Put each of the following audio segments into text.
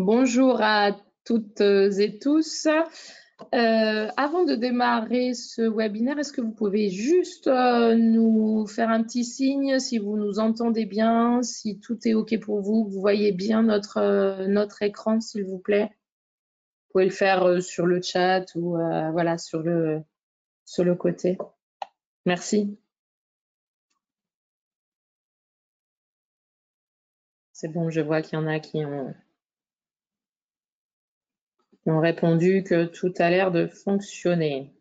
Bonjour à toutes et tous. Avant de démarrer ce webinaire, est-ce que vous pouvez juste nous faire un petit signe si vous nous entendez bien, si tout est OK pour vous, que vous voyez bien notre écran, s'il vous plaît? Vous pouvez le faire sur le chat ou voilà, sur le côté. Merci. C'est bon, je vois qu'il y en a qui ont répondu que tout a l'air de fonctionner.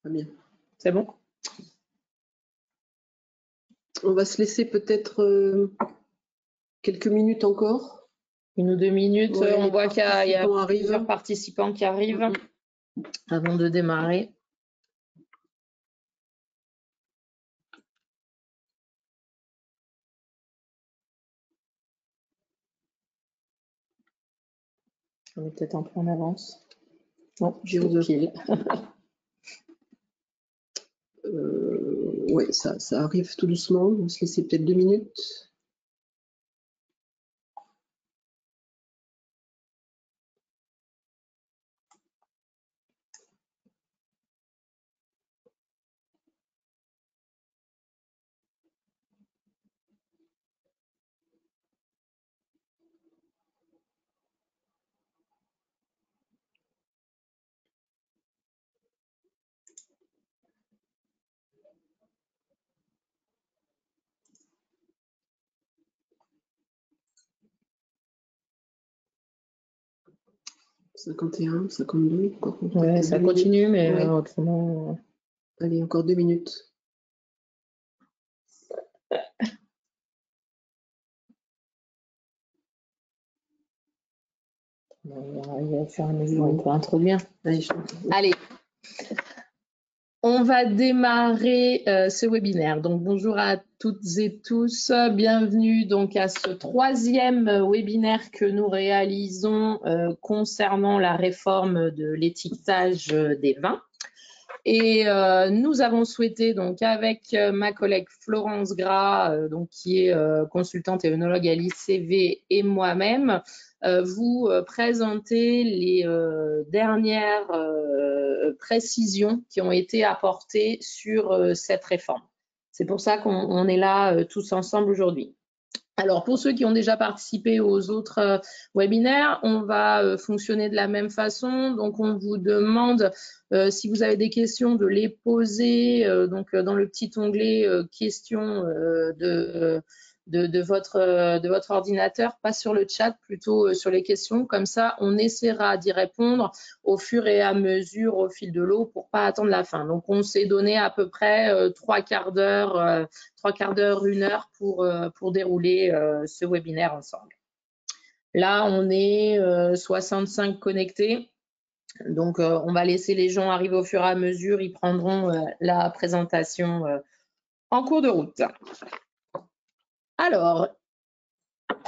Très bien. C'est bon? On va se laisser peut-être quelques minutes encore. 1 ou 2 minutes. Ouais, on voit qu'il y a plusieurs participants qui arrivent avant de démarrer. On est peut-être un peu en avance. Non, je suis pile. Oui, ça arrive tout doucement. On va se laisser peut-être 2 minutes. « 51, 52, encore. Ouais, ça continue, mais autrement. Allez, encore 2 minutes. Il va faire un mesure pour introduire. Allez. On va démarrer ce webinaire. Donc, bonjour à toutes et tous. Bienvenue donc à ce 3e webinaire que nous réalisons concernant la réforme de l'étiquetage des vins. Et nous avons souhaité, donc, avec ma collègue Florence Gras, donc, qui est consultante et œnologue à l'ICV, et moi-même, vous présenter les dernières précisions qui ont été apportées sur cette réforme. C'est pour ça qu'on est là tous ensemble aujourd'hui. Alors, pour ceux qui ont déjà participé aux autres webinaires, on va fonctionner de la même façon. Donc, on vous demande, si vous avez des questions, de les poser donc dans le petit onglet questions de votre ordinateur, pas sur le chat, plutôt sur les questions. Comme ça, on essaiera d'y répondre au fur et à mesure, au fil de l'eau, pour pas attendre la fin. Donc, on s'est donné à peu près 3 quarts d'heure, 1 heure pour dérouler ce webinaire ensemble. Là, on est 65 connectés. Donc, on va laisser les gens arriver au fur et à mesure. Ils prendront la présentation en cours de route. Alors,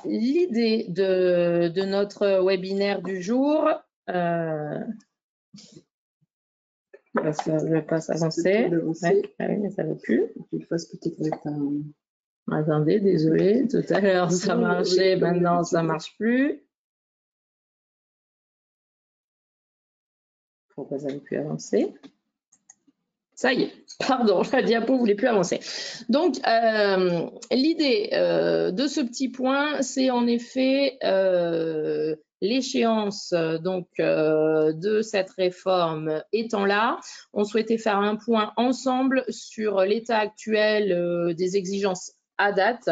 l'idée de notre webinaire du jour, ça ne veut pas s'avancer. Ouais, oui, mais ça ne veut plus. Je le fasse peut-être avec un... Attendez, désolé, tout à l'heure ça marchait, maintenant ça ne marche plus. Pourquoi ça ne veut plus avancer? Ça y est, pardon, la diapo ne voulait plus avancer. Donc, l'idée de ce petit point, c'est en effet l'échéance de cette réforme étant là. On souhaitait faire un point ensemble sur l'état actuel des exigences à date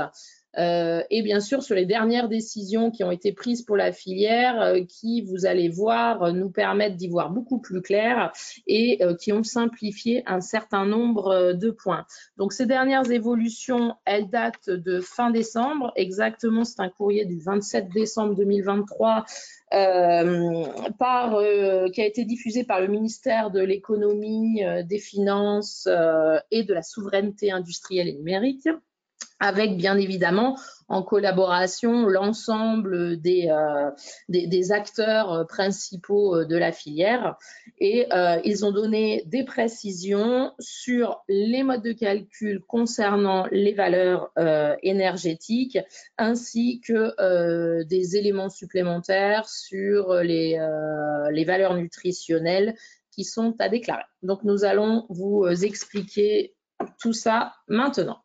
et bien sûr sur les dernières décisions qui ont été prises pour la filière qui, vous allez voir, nous permettent d'y voir beaucoup plus clair et qui ont simplifié un certain nombre de points. Donc, ces dernières évolutions, elles datent de fin décembre. Exactement, c'est un courrier du 27 décembre 2023 qui a été diffusé par le ministère de l'économie, des finances et de la souveraineté industrielle et numérique. avec bien évidemment en collaboration l'ensemble des acteurs principaux de la filière. Et ils ont donné des précisions sur les modes de calcul concernant les valeurs énergétiques, ainsi que des éléments supplémentaires sur les valeurs nutritionnelles qui sont à déclarer. Donc nous allons vous expliquer tout ça maintenant.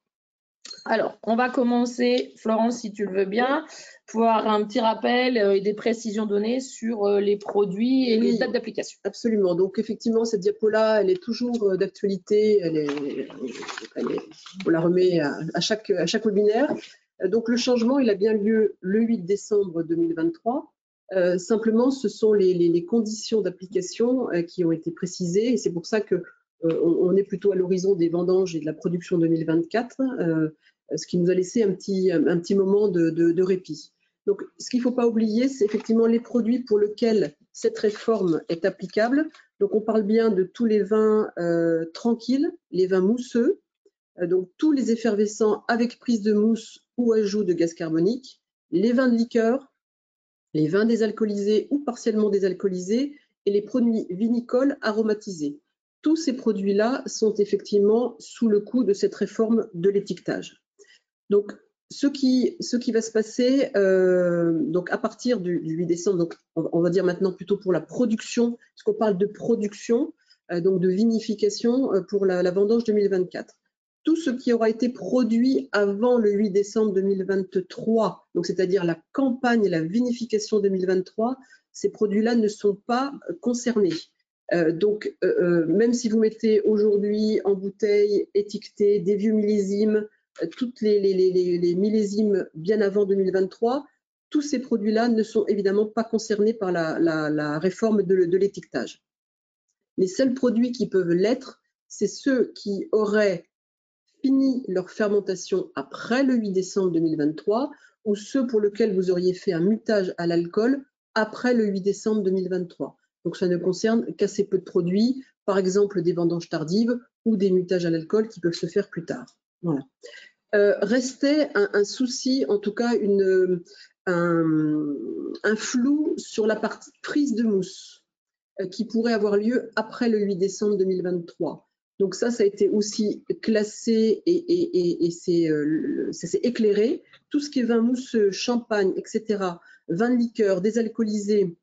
Alors, on va commencer, Florence, si tu le veux bien, pour avoir un petit rappel et des précisions données sur les produits et les dates d'application. Absolument. Donc, effectivement, cette diapo-là, elle est toujours d'actualité. On la remet à chaque webinaire. Donc, le changement, il a bien lieu le 8 décembre 2023. Simplement, ce sont les conditions d'application qui ont été précisées. Et c'est pour ça que on est plutôt à l'horizon des vendanges et de la production 2024, ce qui nous a laissé un petit moment de répit. Donc, ce qu'il ne faut pas oublier, c'est effectivement les produits pour lesquels cette réforme est applicable. Donc, on parle bien de tous les vins tranquilles, les vins mousseux, donc tous les effervescents avec prise de mousse ou ajout de gaz carbonique, les vins de liqueur, les vins désalcoolisés ou partiellement désalcoolisés et les produits vinicoles aromatisés. Tous ces produits-là sont effectivement sous le coup de cette réforme de l'étiquetage. Donc, ce qui va se passer donc à partir du 8 décembre, donc on va dire maintenant plutôt pour la production, parce qu'on parle de production, donc de vinification pour la vendange 2024. Tout ce qui aura été produit avant le 8 décembre 2023, donc c'est-à-dire la campagne et la vinification 2023, ces produits-là ne sont pas concernés. Donc, même si vous mettez aujourd'hui en bouteille étiquetée des vieux millésimes, toutes les millésimes bien avant 2023, tous ces produits-là ne sont évidemment pas concernés par la réforme de l'étiquetage. Les seuls produits qui peuvent l'être, c'est ceux qui auraient fini leur fermentation après le 8 décembre 2023 ou ceux pour lesquels vous auriez fait un mutage à l'alcool après le 8 décembre 2023. Donc ça ne concerne qu'assez peu de produits, par exemple des vendanges tardives ou des mutages à l'alcool qui peuvent se faire plus tard. Voilà. Restait un souci, en tout cas un flou sur la partie prise de mousse qui pourrait avoir lieu après le 8 décembre 2023. Donc ça a été aussi classé et ça s'est éclairé. Tout ce qui est vin mousseux, champagne, etc., vin de liqueur, désalcoolisé,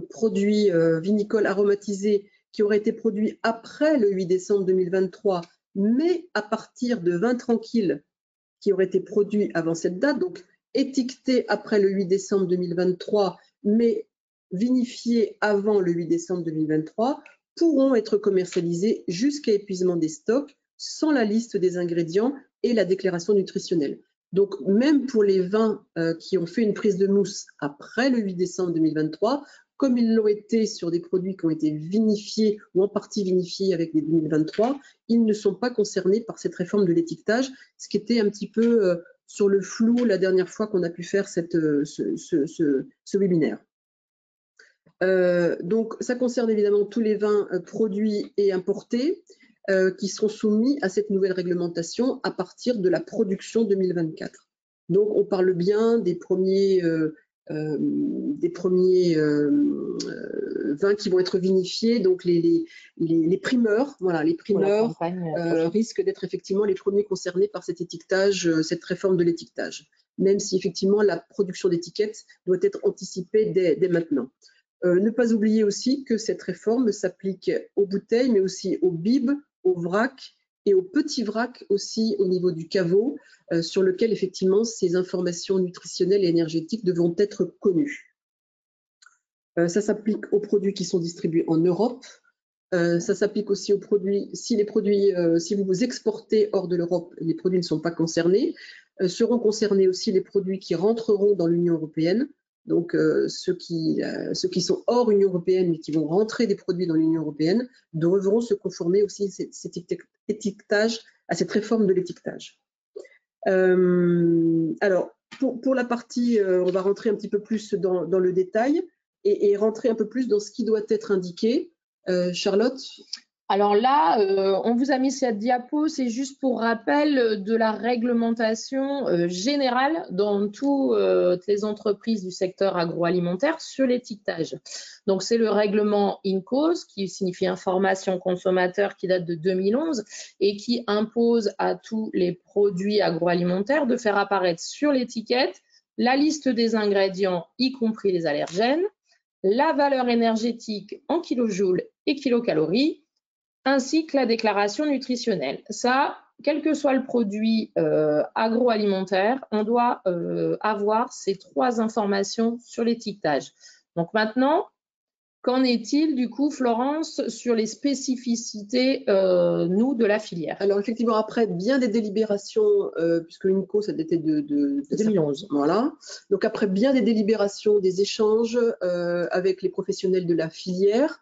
produits vinicoles aromatisés qui auraient été produits après le 8 décembre 2023, mais à partir de vins tranquilles qui auraient été produits avant cette date, donc étiquetés après le 8 décembre 2023, mais vinifiés avant le 8 décembre 2023, pourront être commercialisés jusqu'à épuisement des stocks sans la liste des ingrédients et la déclaration nutritionnelle. Donc, même pour les vins qui ont fait une prise de mousse après le 8 décembre 2023, comme ils l'ont été sur des produits qui ont été vinifiés ou en partie vinifiés avec les 2023, ils ne sont pas concernés par cette réforme de l'étiquetage, ce qui était un petit peu sur le flou la dernière fois qu'on a pu faire ce webinaire. Donc, ça concerne évidemment tous les vins produits et importés qui seront soumis à cette nouvelle réglementation à partir de la production 2024. Donc, on parle bien des premiers vins qui vont être vinifiés, donc les primeurs, voilà, les primeurs risquent d'être effectivement les premiers concernés par cet étiquetage, cette réforme de l'étiquetage, même si effectivement la production d'étiquettes doit être anticipée dès maintenant. Ne pas oublier aussi que cette réforme s'applique aux bouteilles, mais aussi aux bibes, aux vracs et aux petits vracs aussi au niveau du caveau, sur lequel effectivement ces informations nutritionnelles et énergétiques devront être connues. Ça s'applique aux produits qui sont distribués en Europe. Ça s'applique aussi aux produits, si vous exportez hors de l'Europe, les produits ne sont pas concernés. Seront concernés aussi les produits qui rentreront dans l'Union européenne. Donc, ceux qui sont hors Union européenne mais qui vont rentrer des produits dans l'Union européenne devront se conformer aussi à cet étiquetage, à cette réforme de l'étiquetage. Alors, pour la partie, on va rentrer un petit peu plus dans le détail et rentrer un peu plus dans ce qui doit être indiqué. Charlotte? Alors là, on vous a mis cette diapo, c'est juste pour rappel de la réglementation générale dans toutes les entreprises du secteur agroalimentaire sur l'étiquetage. Donc, c'est le règlement INCOS, qui signifie Information consommateur, qui date de 2011 et qui impose à tous les produits agroalimentaires de faire apparaître sur l'étiquette la liste des ingrédients, y compris les allergènes, la valeur énergétique en kilojoules et kilocalories, ainsi que la déclaration nutritionnelle. Ça, quel que soit le produit agroalimentaire, on doit avoir ces 3 informations sur l'étiquetage. Donc maintenant, qu'en est-il du coup, Florence, sur les spécificités, nous, de la filière? Alors effectivement, après bien des délibérations, puisque l'INCO, ça datait de 2011. Voilà. Donc après bien des délibérations, des échanges avec les professionnels de la filière,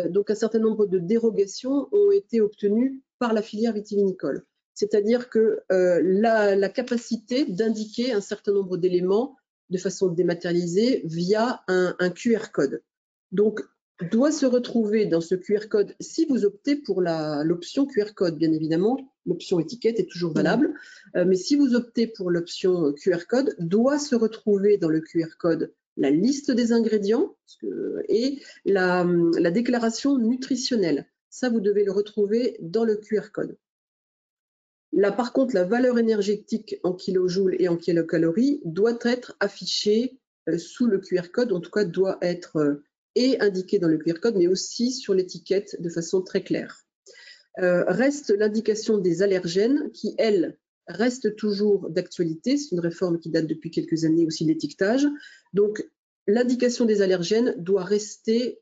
donc un certain nombre de dérogations ont été obtenues par la filière vitivinicole. C'est-à-dire que la capacité d'indiquer un certain nombre d'éléments de façon dématérialisée via un QR code. Donc, doit se retrouver dans ce QR code, si vous optez pour l'option QR code, bien évidemment, l'option étiquette est toujours valable, mais si vous optez pour l'option QR code, doit se retrouver dans le QR code la liste des ingrédients et la déclaration nutritionnelle. Ça, vous devez le retrouver dans le QR code. Là, par contre, la valeur énergétique en kilojoules et en kilocalories doit être affichée sous le QR code, en tout cas doit être indiquée dans le QR code, mais aussi sur l'étiquette de façon très claire. Reste l'indication des allergènes qui, elle, reste toujours d'actualité. C'est une réforme qui date depuis quelques années aussi de l'étiquetage. Donc, l'indication des allergènes doit rester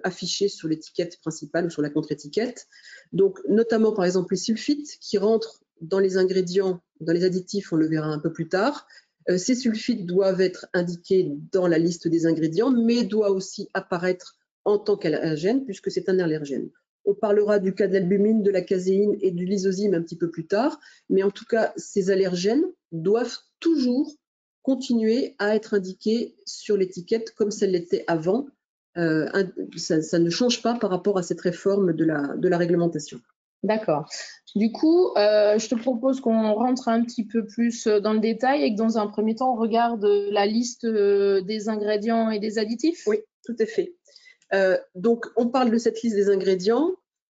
affichée sur l'étiquette principale ou sur la contre-étiquette. Donc, notamment, par exemple, les sulfites qui rentrent dans les ingrédients, dans les additifs, on le verra un peu plus tard. Ces sulfites doivent être indiqués dans la liste des ingrédients, mais doivent aussi apparaître en tant qu'allergène, puisque c'est un allergène. On parlera du cas de l'albumine, de la caséine et du lysozyme un petit peu plus tard, mais en tout cas, ces allergènes doivent toujours continuer à être indiqués sur l'étiquette comme ça l'était avant. Ça ne change pas par rapport à cette réforme de la réglementation. D'accord. Du coup, je te propose qu'on rentre un petit peu plus dans le détail et que dans un premier temps, on regarde la liste des ingrédients et des additifs. Oui, tout à fait. Donc, on parle de cette liste des ingrédients.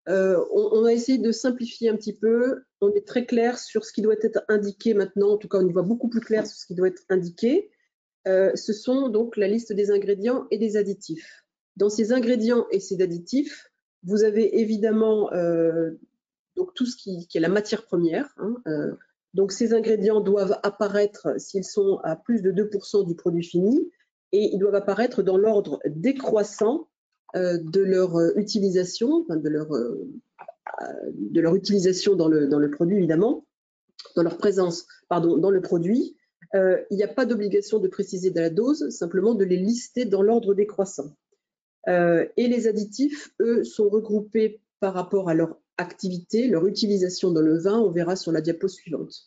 On a essayé de simplifier un petit peu. On est très clair sur ce qui doit être indiqué maintenant. En tout cas, on y voit beaucoup plus clair sur ce qui doit être indiqué. Ce sont donc la liste des ingrédients et des additifs. Dans ces ingrédients et ces additifs, vous avez évidemment donc tout ce qui est la matière première. Donc, ces ingrédients doivent apparaître s'ils sont à plus de 2% du produit fini et ils doivent apparaître dans l'ordre décroissant de leur utilisation, enfin de leur utilisation dans le produit, évidemment, dans leur présence, pardon, dans le produit. Il n'y a pas d'obligation de préciser de la dose, simplement de les lister dans l'ordre décroissant. Et les additifs, eux, sont regroupés par rapport à leur activité, leur utilisation dans le vin, on verra sur la diapo suivante.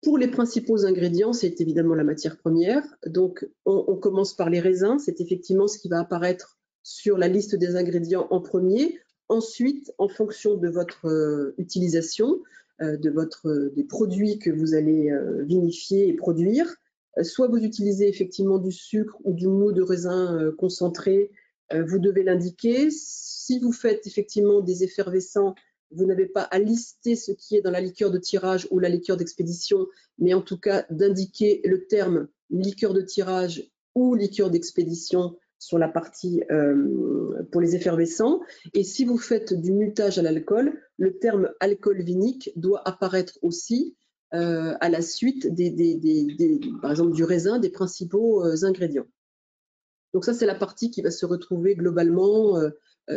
Pour les principaux ingrédients, c'est évidemment la matière première. Donc, on commence par les raisins. C'est effectivement ce qui va apparaître sur la liste des ingrédients en premier. Ensuite, en fonction de votre utilisation, des produits que vous allez vinifier et produire, soit vous utilisez effectivement du sucre ou du mou de raisin concentré, vous devez l'indiquer. Si vous faites effectivement des effervescents, vous n'avez pas à lister ce qui est dans la liqueur de tirage ou la liqueur d'expédition, mais en tout cas d'indiquer le terme liqueur de tirage ou liqueur d'expédition sur la partie pour les effervescents. Et si vous faites du mutage à l'alcool, le terme alcool vinique doit apparaître aussi à la suite par exemple du raisin, des principaux ingrédients. Donc ça, c'est la partie qui va se retrouver globalement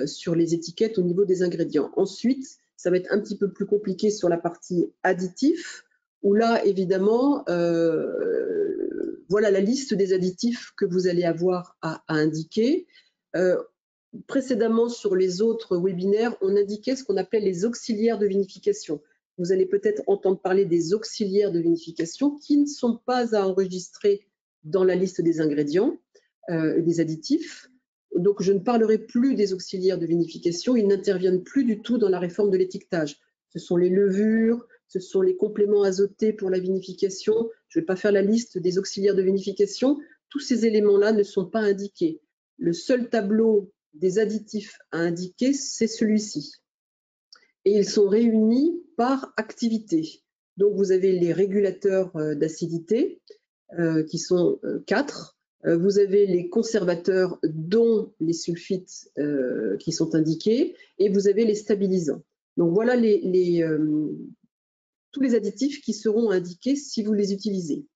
sur les étiquettes au niveau des ingrédients. Ensuite, ça va être un petit peu plus compliqué sur la partie additifs, où là, évidemment, voilà la liste des additifs que vous allez avoir à indiquer. Précédemment, sur les autres webinaires, on indiquait ce qu'on appelait les auxiliaires de vinification. Vous allez peut-être entendre parler des auxiliaires de vinification qui ne sont pas à enregistrer dans la liste des ingrédients, des additifs. Donc, je ne parlerai plus des auxiliaires de vinification, ils n'interviennent plus du tout dans la réforme de l'étiquetage. Ce sont les levures, ce sont les compléments azotés pour la vinification. Je ne vais pas faire la liste des auxiliaires de vinification. Tous ces éléments-là ne sont pas indiqués. Le seul tableau des additifs à indiquer, c'est celui-ci. Et ils sont réunis par activité. Donc, vous avez les régulateurs d'acidité, qui sont 4. Vous avez les conservateurs, dont les sulfites qui sont indiqués, et vous avez les stabilisants. Donc, voilà tous les additifs qui seront indiqués si vous les utilisez.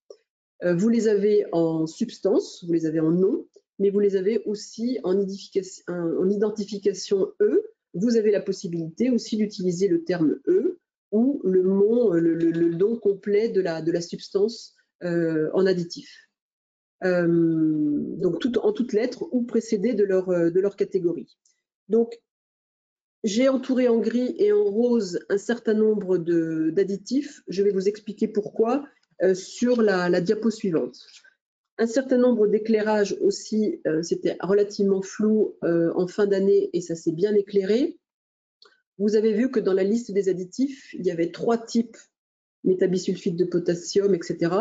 Vous les avez en substance, vous les avez en nom, mais vous les avez aussi en identification E. Vous avez la possibilité aussi d'utiliser le terme E ou le nom complet de la substance en additif. Donc en toutes lettres ou précédées de leur catégorie. Donc, j'ai entouré en gris et en rose un certain nombre d'additifs. Je vais vous expliquer pourquoi sur la diapo suivante. Un certain nombre d'éclairages aussi, c'était relativement flou en fin d'année et ça s'est bien éclairé. Vous avez vu que dans la liste des additifs, il y avait 3 types, métabisulfite de potassium, etc.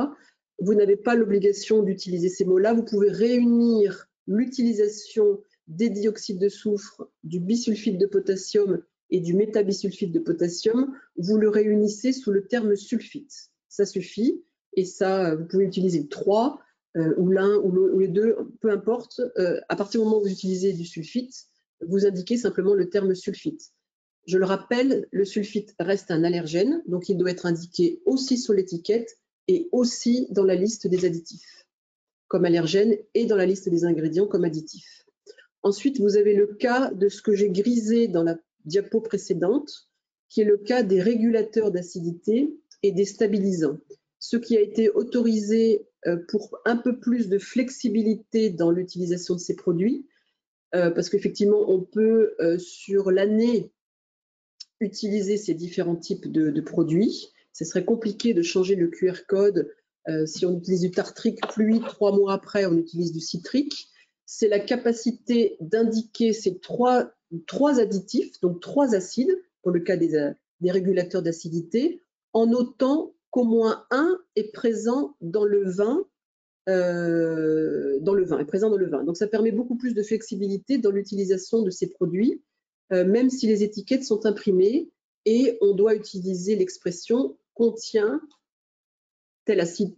Vous n'avez pas l'obligation d'utiliser ces mots-là. Vous pouvez réunir l'utilisation des dioxydes de soufre, du bisulfite de potassium et du métabisulfite de potassium. Vous le réunissez sous le terme sulfite. Ça suffit. Et ça, vous pouvez utiliser 3 ou l'un ou les deux, peu importe. À partir du moment où vous utilisez du sulfite, vous indiquez simplement le terme sulfite. Je le rappelle, le sulfite reste un allergène, donc il doit être indiqué aussi sur l'étiquette et aussi dans la liste des additifs comme allergène et dans la liste des ingrédients comme additifs. Ensuite, vous avez le cas de ce que j'ai grisé dans la diapo précédente, qui est le cas des régulateurs d'acidité et des stabilisants. Ce qui a été autorisé pour un peu plus de flexibilité dans l'utilisation de ces produits, parce qu'effectivement, on peut, sur l'année, utiliser ces différents types de produits. Ce serait compliqué de changer le QR code. Si on utilise du tartrique fluide, 3 mois après, on utilise du citrique. C'est la capacité d'indiquer ces trois additifs, donc 3 acides, pour le cas des régulateurs d'acidité, en notant qu'au moins un est présent dans le vin. Donc ça permet beaucoup plus de flexibilité dans l'utilisation de ces produits, même si les étiquettes sont imprimées et on doit utiliser l'expression contient tel acide,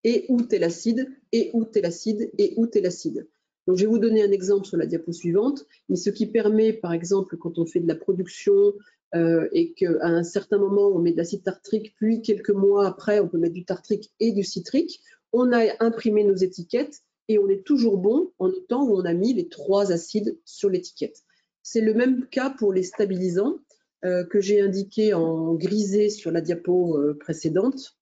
et ou tel acide, et ou tel acide, et ou tel acide. Donc, je vais vous donner un exemple sur la diapo suivante, mais ce qui permet, par exemple, quand on fait de la production et qu'à un certain moment, on met de l'acide tartrique, puis quelques mois après, on peut mettre du tartrique et du citrique, on a imprimé nos étiquettes et on est toujours bon en notant où on a mis les 3 acides sur l'étiquette. C'est le même cas pour les stabilisants que j'ai indiqué en grisé sur la diapo précédente.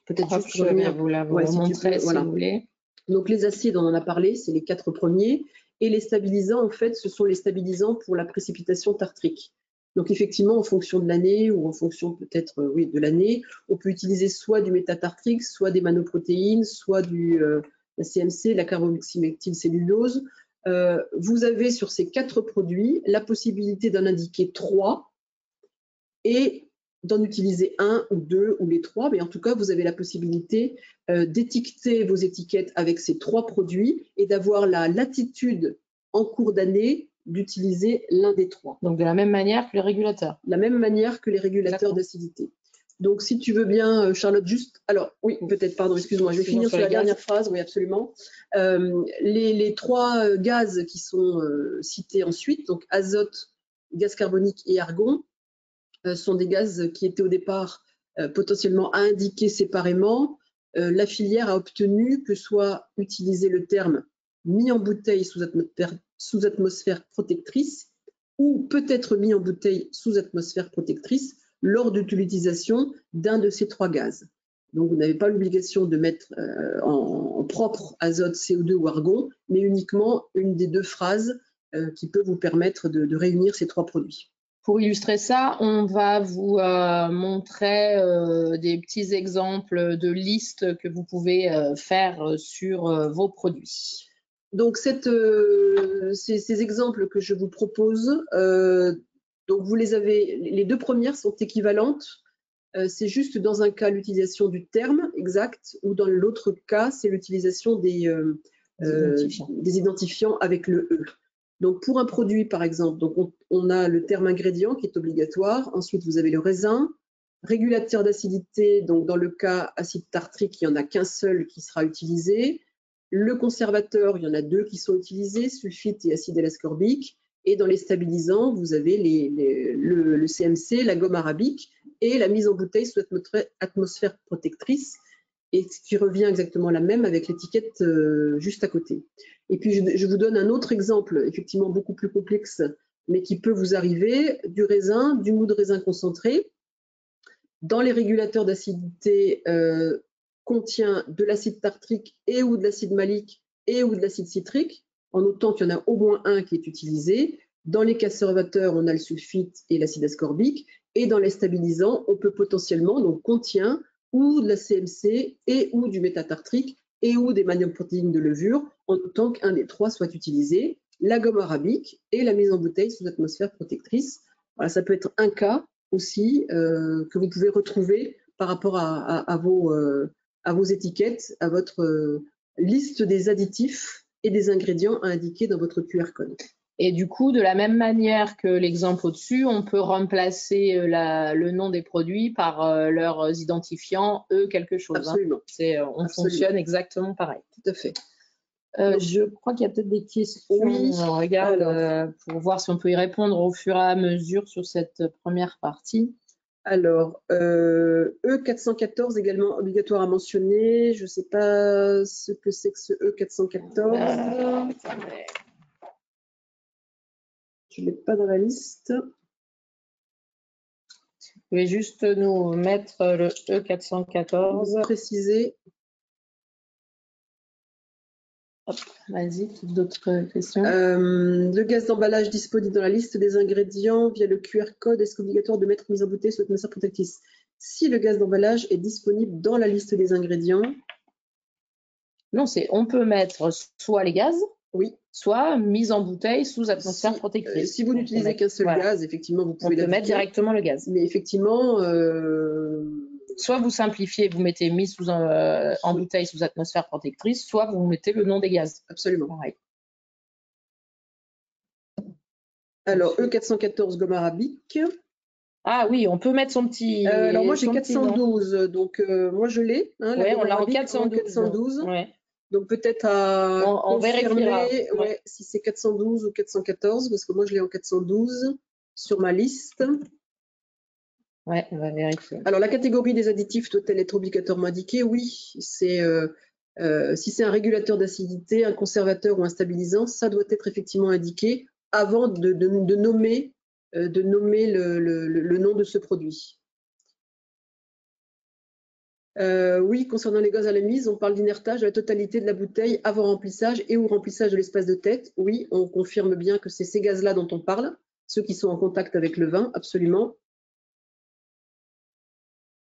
Peut-être juste je vais vous la montrer si vous voulez. Donc les acides, on en a parlé, c'est les 4 premiers. Et les stabilisants, en fait, ce sont les stabilisants pour la précipitation tartrique. Donc effectivement, en fonction de l'année ou en fonction peut-être de l'année, on peut utiliser soit du métatartrique, soit des manoprotéines, soit la CMC, la carboxymethylcellulose. Vous avez sur ces 4 produits la possibilité d'en indiquer 3 et d'en utiliser 1 ou 2 ou les 3, mais en tout cas, vous avez la possibilité d'étiqueter vos étiquettes avec ces 3 produits et d'avoir la latitude en cours d'année d'utiliser l'un des 3. Donc, de la même manière que les régulateurs. De la même manière que les régulateurs d'acidité. Donc, si tu veux bien, Charlotte, juste... Alors, oui, peut-être, pardon, excuse-moi, je vais finir sur la dernière phrase, oui, absolument. Les 3 gaz qui sont cités ensuite, donc azote, gaz carbonique et argon, sont des gaz qui étaient au départ potentiellement à indiquer séparément. La filière a obtenu que soit utilisé le terme mis en bouteille sous atmosphère protectrice ou peut-être mis en bouteille sous atmosphère protectrice lors de l'utilisation d'un de ces 3 gaz. Donc, vous n'avez pas l'obligation de mettre en propre azote, CO2 ou argon, mais uniquement une des 2 phrases qui peut vous permettre de réunir ces 3 produits. Pour illustrer ça, on va vous montrer des petits exemples de listes que vous pouvez faire sur vos produits. Donc, ces exemples que je vous propose, donc vous les avez, les deux premières sont équivalentes. C'est juste dans un cas l'utilisation du terme exact, ou dans l'autre cas, c'est l'utilisation des identifiants avec le E. Donc, pour un produit, par exemple, donc on a le terme ingrédient qui est obligatoire. Ensuite, vous avez le raisin. Régulateur d'acidité, donc dans le cas acide tartrique, il n'y en a qu'un seul qui sera utilisé. Le conservateur, il y en a deux qui sont utilisés, sulfite et acide L-ascorbique. Et dans les stabilisants, vous avez le CMC, la gomme arabique et la mise en bouteille sous atmosphère protectrice, et ce qui revient exactement la même avec l'étiquette juste à côté. Et puis, je vous donne un autre exemple, effectivement beaucoup plus complexe, mais qui peut vous arriver, du raisin, du mou de raisin concentré. Dans les régulateurs d'acidité, contient de l'acide tartrique et ou de l'acide malique et ou de l'acide citrique, en notant qu'il y en a au moins un qui est utilisé. Dans les conservateurs, on a le sulfite et l'acide ascorbique. Et dans les stabilisants, on peut potentiellement, donc contient ou de la CMC et ou du métatartrique et ou des manioprotéines de levure, en notant qu'un des trois soit utilisé, la gomme arabique et la mise en bouteille sous atmosphère protectrice. Voilà, ça peut être un cas aussi que vous pouvez retrouver par rapport à vos étiquettes, à votre liste des additifs et des ingrédients à indiquer dans votre QR code. Et du coup, de la même manière que l'exemple au-dessus, on peut remplacer le nom des produits par leurs identifiants, eux, quelque chose. Absolument. Hein. On fonctionne exactement pareil. Tout à fait. Je crois qu'il y a peut-être des questions. Oui. On regarde pour voir si on peut y répondre au fur et à mesure sur cette première partie. Alors, E414 également obligatoire à mentionner. Je ne sais pas ce que c'est que ce E414. Je ne l'ai pas dans la liste. Vous pouvez juste nous mettre le E414. Préciser. Vas-y, d'autres questions? Le gaz d'emballage disponible dans la liste des ingrédients via le QR code, est-ce obligatoire de mettre mise en bouteille sous atmosphère protectrice? Si le gaz d'emballage est disponible dans la liste des ingrédients. Non, on peut mettre soit les gaz, oui, soit mise en bouteille sous atmosphère protectrice. Si vous n'utilisez qu'un seul gaz, effectivement, vous pouvez mettre directement le gaz. Mais effectivement, soit vous simplifiez, vous mettez mise en bouteille sous atmosphère protectrice, soit vous mettez le nom des gaz. Absolument. Pareil. Alors, E414 gomme arabique. Ah oui, on peut mettre son petit. Alors moi j'ai 412, donc moi je l'ai. Hein, oui, on l'a en 412. Ouais. Donc peut-être à on vérifiera. Ouais, si c'est 412 ou 414, parce que moi je l'ai en 412 sur ma liste. Ouais, on va vérifier. Alors la catégorie des additifs doit-elle être obligatoirement indiquée? Oui, c'est si c'est un régulateur d'acidité, un conservateur ou un stabilisant, ça doit être effectivement indiqué avant de nommer le nom de ce produit. Oui, concernant les gaz à la mise, on parle d'inertage de la totalité de la bouteille avant remplissage et ou remplissage de l'espace de tête. Oui, on confirme bien que c'est ces gaz-là dont on parle, ceux qui sont en contact avec le vin, absolument.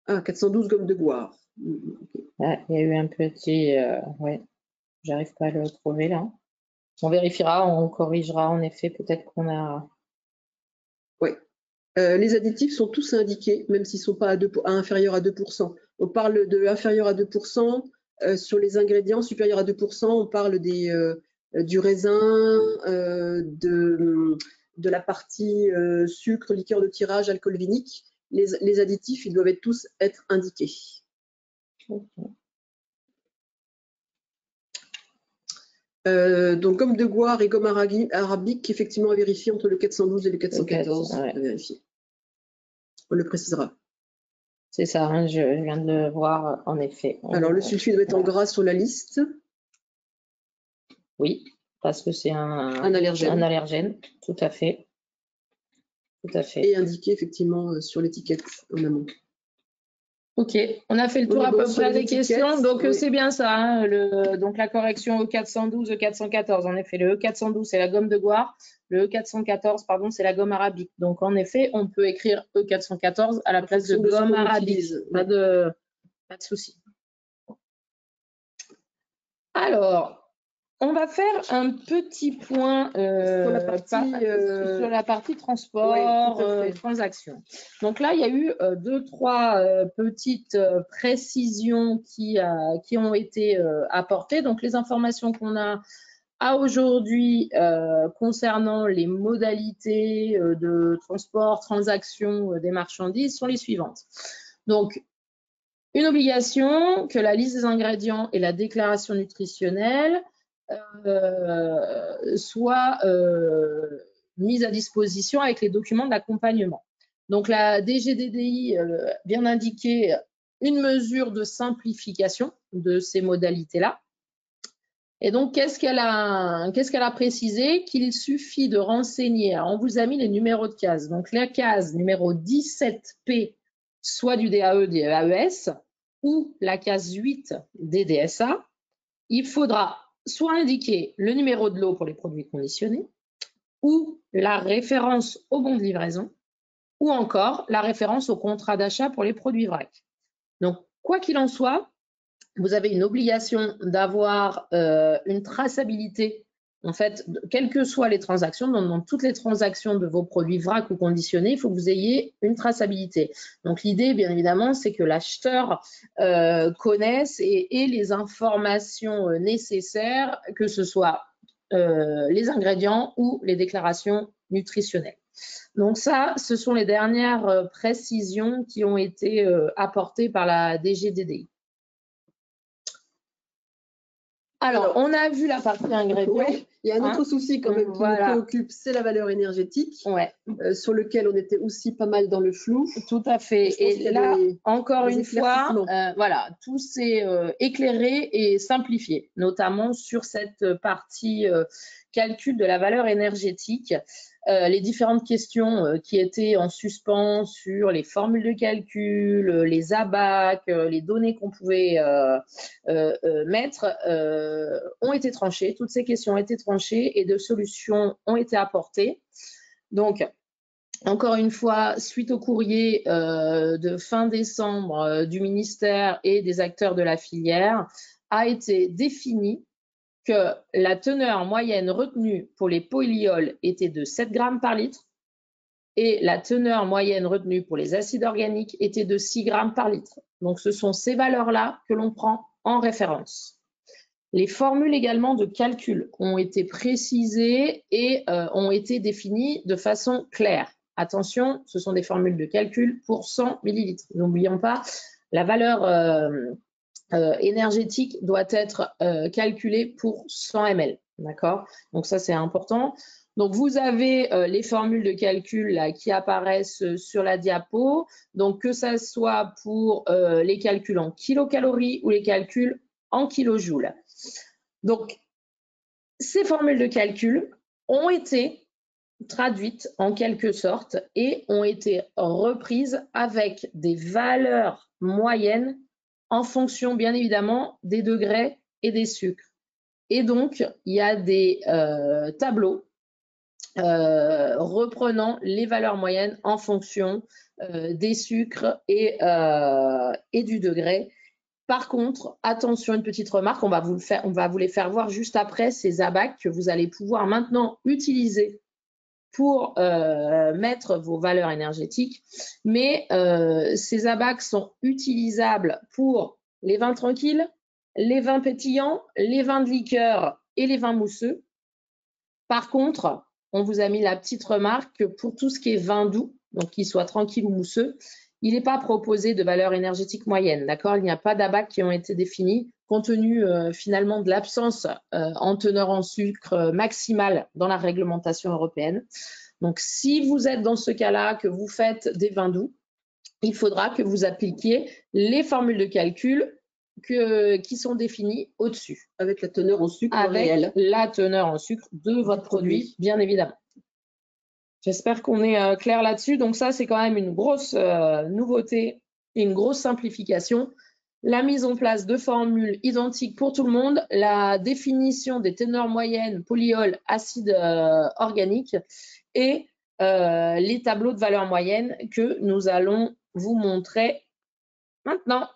Ah, 412 gomme de goire. Ah, il y a eu un petit... ouais, j'arrive pas à le trouver là. On vérifiera, on corrigera en effet, peut-être qu'on a... Oui. Les additifs sont tous indiqués, même s'ils ne sont pas à inférieur à 2%. On parle de inférieur à 2%. Sur les ingrédients supérieurs à 2%, on parle du raisin, de la partie sucre, liqueur de tirage, alcool vinique. Les additifs, ils doivent tous être indiqués. Okay. Donc gomme de goire et gomme arabique, effectivement à vérifier entre le 412 et le 414. Ouais. À vérifier. On le précisera. C'est ça, hein, je viens de le voir en effet. Alors le sulfite doit être en gras sur la liste. Oui, parce que c'est un allergène. Un allergène, tout à fait. Tout à fait. Et indiqué effectivement sur l'étiquette en amont. Ok, on a fait le tour à peu près des questions, donc oui. C'est bien ça, hein, donc la correction E412, E414, en effet, le E412 c'est la gomme de goire, le E414 pardon c'est la gomme arabique, donc en effet on peut écrire E414 à la place de gomme arabique, pas de souci. Alors, On va faire un petit point sur la partie transport, oui, transaction. Donc là, il y a eu deux, trois petites précisions qui ont été apportées. Donc les informations qu'on a à aujourd'hui concernant les modalités de transport, transaction des marchandises sont les suivantes. Donc, une obligation que la liste des ingrédients et la déclaration nutritionnelle soient mises à disposition avec les documents d'accompagnement. Donc la DGDDI bien indiqué une mesure de simplification de ces modalités-là. Et donc, qu'est-ce qu'elle a précisé? Qu'il suffit de renseigner, alors on vous a mis les numéros de case, donc la case numéro 17P, soit du DAE, DAES, ou la case 8 des DSA, il faudra soit indiquer le numéro de lot pour les produits conditionnés, ou la référence au bon de livraison, ou encore la référence au contrat d'achat pour les produits vrac. Donc, quoi qu'il en soit, vous avez une obligation d'avoir une traçabilité, en fait, quelles que soient les transactions, dans toutes les transactions de vos produits vrac ou conditionnés, il faut que vous ayez une traçabilité. Donc l'idée, bien évidemment, c'est que l'acheteur connaisse et ait les informations nécessaires, que ce soit les ingrédients ou les déclarations nutritionnelles. Donc ça, ce sont les dernières précisions qui ont été apportées par la DGDDI. Alors, on a vu la partie ingrédients. Oui, il y a un autre souci quand même qui nous préoccupe, c'est la valeur énergétique, sur lequel on était aussi pas mal dans le flou. Tout à fait. Et là, encore une fois, voilà, tout s'est éclairé et simplifié, notamment sur cette partie calcul de la valeur énergétique. Les différentes questions qui étaient en suspens sur les formules de calcul, les ABAC, les données qu'on pouvait mettre ont été tranchées. Toutes ces questions ont été tranchées et de solutions ont été apportées. Donc, encore une fois, suite au courrier de fin décembre du ministère et des acteurs de la filière, a été défini que la teneur moyenne retenue pour les polyols était de 7 grammes par litre et la teneur moyenne retenue pour les acides organiques était de 6 grammes par litre. Donc, ce sont ces valeurs-là que l'on prend en référence. Les formules également de calcul ont été précisées et ont été définies de façon claire. Attention, ce sont des formules de calcul pour 100 millilitres. N'oublions pas, la valeur énergétique doit être calculée pour 100 ml. D'accord? Donc ça, c'est important. Donc, vous avez les formules de calcul là, qui apparaissent sur la diapo. Donc, que ça soit pour les calculs en kilocalories ou les calculs en kilojoules. Donc, ces formules de calcul ont été traduites en quelque sorte et ont été reprises avec des valeurs moyennes en fonction, bien évidemment, des degrés et des sucres. Et donc, il y a des tableaux reprenant les valeurs moyennes en fonction des sucres et du degré. Par contre, attention, une petite remarque, on va vous les faire voir juste après, ces ABAC que vous allez pouvoir maintenant utiliser pour mettre vos valeurs énergétiques. Mais ces ABAC sont utilisables pour les vins tranquilles, les vins pétillants, les vins de liqueur et les vins mousseux. Par contre, on vous a mis la petite remarque que pour tout ce qui est vin doux, donc qu'il soit tranquille ou mousseux, il n'est pas proposé de valeur énergétique moyenne, d'accord? Il n'y a pas d'ABAC qui ont été définis compte tenu finalement de l'absence en teneur en sucre maximale dans la réglementation européenne. Donc, si vous êtes dans ce cas-là, que vous faites des vins doux, il faudra que vous appliquiez les formules de calcul qui sont définies au-dessus. Avec la teneur en sucre réelle. Avec la teneur en sucre de votre produit, bien évidemment. J'espère qu'on est clair là-dessus. Donc ça, c'est quand même une grosse nouveauté et une grosse simplification. La mise en place de formules identiques pour tout le monde, la définition des teneurs moyennes, polyols, acides organiques et les tableaux de valeur moyenne que nous allons vous montrer maintenant.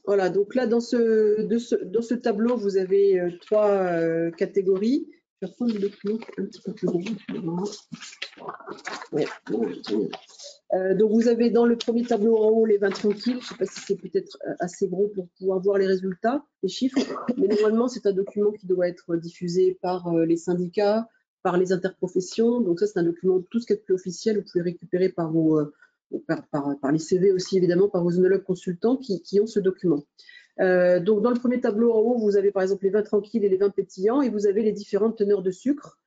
Voilà, donc là, dans ce tableau, vous avez trois catégories. Je vais reprendre le document un petit peu plus grand. Ouais, donc vous avez dans le premier tableau en haut les vins tranquilles. Je ne sais pas si c'est peut-être assez gros pour pouvoir voir les résultats, les chiffres, mais normalement c'est un document qui doit être diffusé par les syndicats, par les interprofessions. Donc ça c'est un document tout ce qui est plus officiel. Vous pouvez récupérer par par les CV aussi évidemment, par vos homologues consultants qui ont ce document. Donc dans le premier tableau en haut, vous avez par exemple les vins tranquilles et les vins pétillants et vous avez les différentes teneurs de sucre,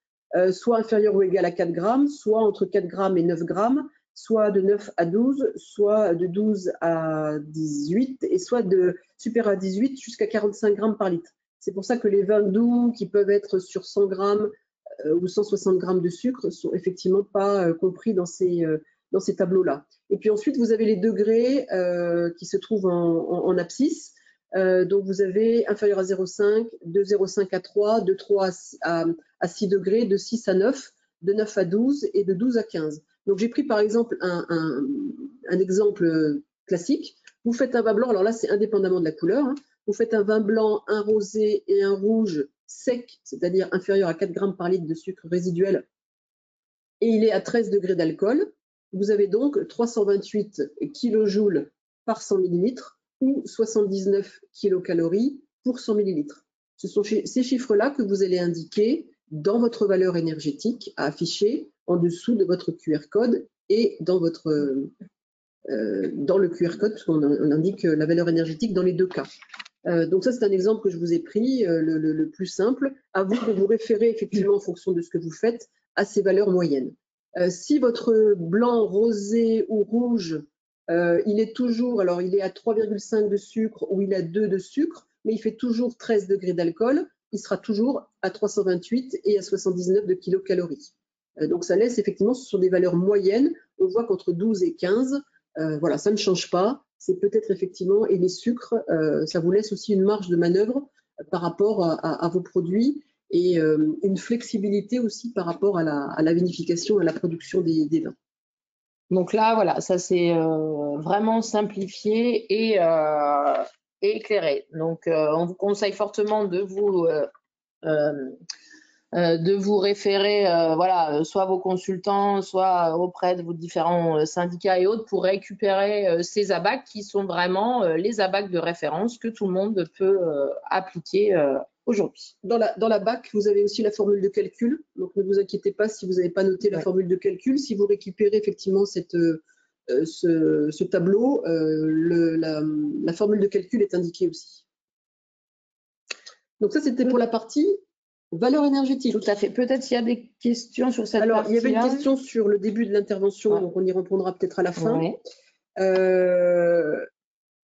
soit inférieures ou égales à 4 grammes, soit entre 4 grammes et 9 grammes, soit de 9 à 12, soit de 12 à 18 et soit de supérieur à 18 jusqu'à 45 grammes par litre. C'est pour ça que les vins doux qui peuvent être sur 100 grammes ou 160 grammes de sucre sont effectivement pas compris dans ces tableaux-là. Et puis ensuite, vous avez les degrés qui se trouvent en abscisse. Donc vous avez inférieur à 0,5, de 0,5 à 3, de 3 à 6 degrés, de 6 à 9, de 9 à 12 et de 12 à 15. Donc j'ai pris par exemple un exemple classique. Vous faites un vin blanc, alors là c'est indépendamment de la couleur, hein. Vous faites un vin blanc, un rosé et un rouge sec, c'est-à-dire inférieur à 4 grammes par litre de sucre résiduel, et il est à 13 degrés d'alcool. Vous avez donc 328 kJ par 100 millilitres ou 79 kilocalories pour 100 millilitres. Ce sont ces chiffres-là que vous allez indiquer dans votre valeur énergétique à afficher en dessous de votre QR code et dans le QR code, puisqu'on indique la valeur énergétique dans les deux cas. Donc ça, c'est un exemple que je vous ai pris, le plus simple. À vous de vous référer effectivement en fonction de ce que vous faites à ces valeurs moyennes. Si votre blanc, rosé ou rouge, il est toujours, alors il est à 3,5 de sucre ou il est à 2 de sucre, mais il fait toujours 13 degrés d'alcool, il sera toujours à 328 et à 79 de kilocalories. Donc ça laisse effectivement, ce sont des valeurs moyennes. On voit qu'entre 12 et 15, voilà, ça ne change pas. C'est peut-être effectivement, et les sucres, ça vous laisse aussi une marge de manœuvre par rapport à vos produits et une flexibilité aussi par rapport à la vinification, à la production des vins. Donc là, voilà, ça c'est vraiment simplifié et éclairé. Donc on vous conseille fortement de vous référer, voilà, soit à vos consultants, soit auprès de vos différents syndicats et autres pour récupérer ces ABAC qui sont vraiment les ABAC de référence que tout le monde peut appliquer aujourd'hui. Dans la BAC, vous avez aussi la formule de calcul. Donc ne vous inquiétez pas si vous n'avez pas noté la formule de calcul. Si vous récupérez effectivement ce tableau, la formule de calcul est indiquée aussi. Donc ça, c'était pour la partie valeur énergétique. Tout à fait. Peut-être qu'il y a des questions sur cette partie-là. Alors, il y avait une question sur le début de l'intervention, ouais. Donc on y répondra peut-être à la fin. Ouais.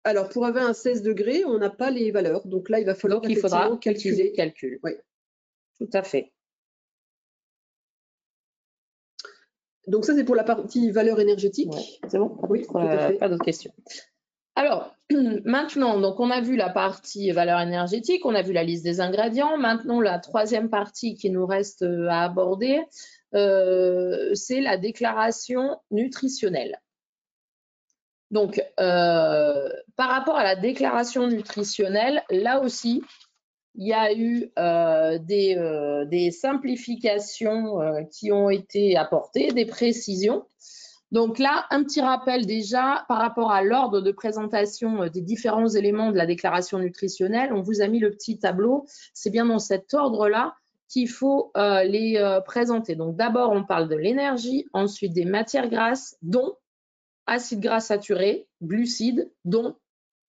Alors, pour un vin à 16 degrés, on n'a pas les valeurs. Donc là, il va falloir utiliser le calcul. Oui. Tout à fait. Donc ça, c'est pour la partie valeur énergétique. Ouais. C'est bon? Oui, pas d'autres questions. Alors, maintenant, donc on a vu la partie valeur énergétique, on a vu la liste des ingrédients. Maintenant, la troisième partie qui nous reste à aborder, c'est la déclaration nutritionnelle. Donc, par rapport à la déclaration nutritionnelle, là aussi, il y a eu des simplifications qui ont été apportées, des précisions. Donc là, un petit rappel déjà par rapport à l'ordre de présentation des différents éléments de la déclaration nutritionnelle. On vous a mis le petit tableau. C'est bien dans cet ordre-là qu'il faut les présenter. Donc d'abord, on parle de l'énergie, ensuite des matières grasses, dont acides gras saturés, glucides, dont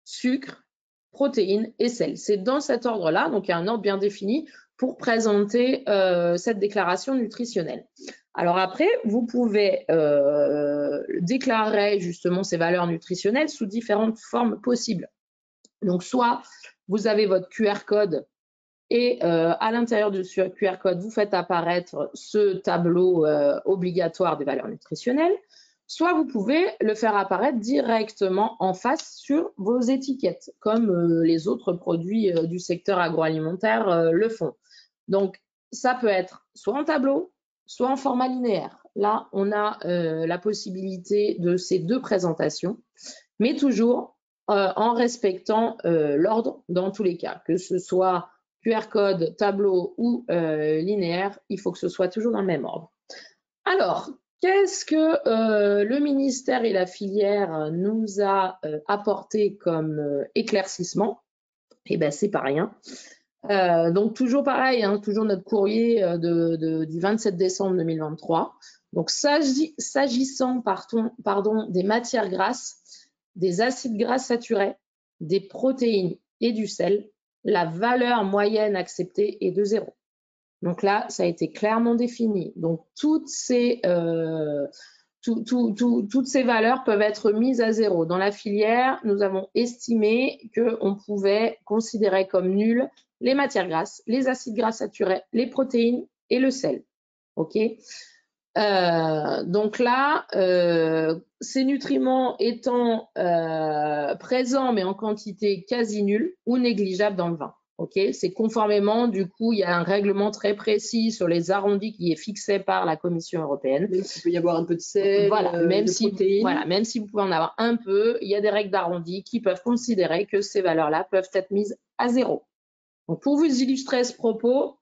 sucre, protéines et sel. C'est dans cet ordre-là, donc il y a un ordre bien défini pour présenter cette déclaration nutritionnelle. Alors après, vous pouvez déclarer justement ces valeurs nutritionnelles sous différentes formes possibles. Donc soit vous avez votre QR code et à l'intérieur de ce QR code, vous faites apparaître ce tableau obligatoire des valeurs nutritionnelles. Soit vous pouvez le faire apparaître directement en face sur vos étiquettes, comme les autres produits du secteur agroalimentaire le font. Donc, ça peut être soit en tableau, soit en format linéaire. Là, on a la possibilité de ces deux présentations, mais toujours en respectant l'ordre dans tous les cas, que ce soit QR code, tableau ou linéaire, il faut que ce soit toujours dans le même ordre. Alors, qu'est-ce que le ministère et la filière nous a apporté comme éclaircissement? Eh bien, c'est pas rien. Donc, toujours pareil, hein, toujours notre courrier du 27 décembre 2023. Donc, s'agissant des matières grasses, des acides gras saturés, des protéines et du sel, la valeur moyenne acceptée est de 0. Donc là, ça a été clairement défini. Donc, toutes ces valeurs peuvent être mises à 0. Dans la filière, nous avons estimé qu'on pouvait considérer comme nulles les matières grasses, les acides gras saturés, les protéines et le sel. OK ? Donc là, ces nutriments étant présents mais en quantité quasi nulle ou négligeable dans le vin. Okay, c'est conformément, du coup, il y a un règlement très précis sur les arrondis qui est fixé par la Commission européenne. Même s'il peut y avoir un peu de sel, voilà, même de protéines. Voilà, même si vous pouvez en avoir un peu, il y a des règles d'arrondi qui peuvent considérer que ces valeurs-là peuvent être mises à 0. Donc, pour vous illustrer ce propos,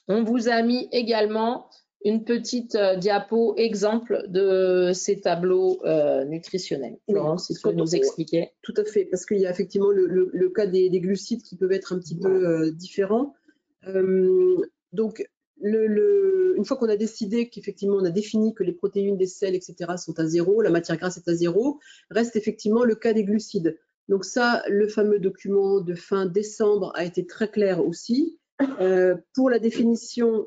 on vous a mis également une petite diapo exemple de ces tableaux nutritionnels. Florence, si tu veux nous expliquer. Tout à fait, parce qu'il y a effectivement le cas des glucides qui peuvent être un petit peu différents. Donc, une fois qu'on a décidé qu'effectivement on a défini que les protéines, des sels, etc. sont à 0, la matière grasse est à 0, reste effectivement le cas des glucides. Donc ça, le fameux document de fin décembre a été très clair aussi. Pour la définition,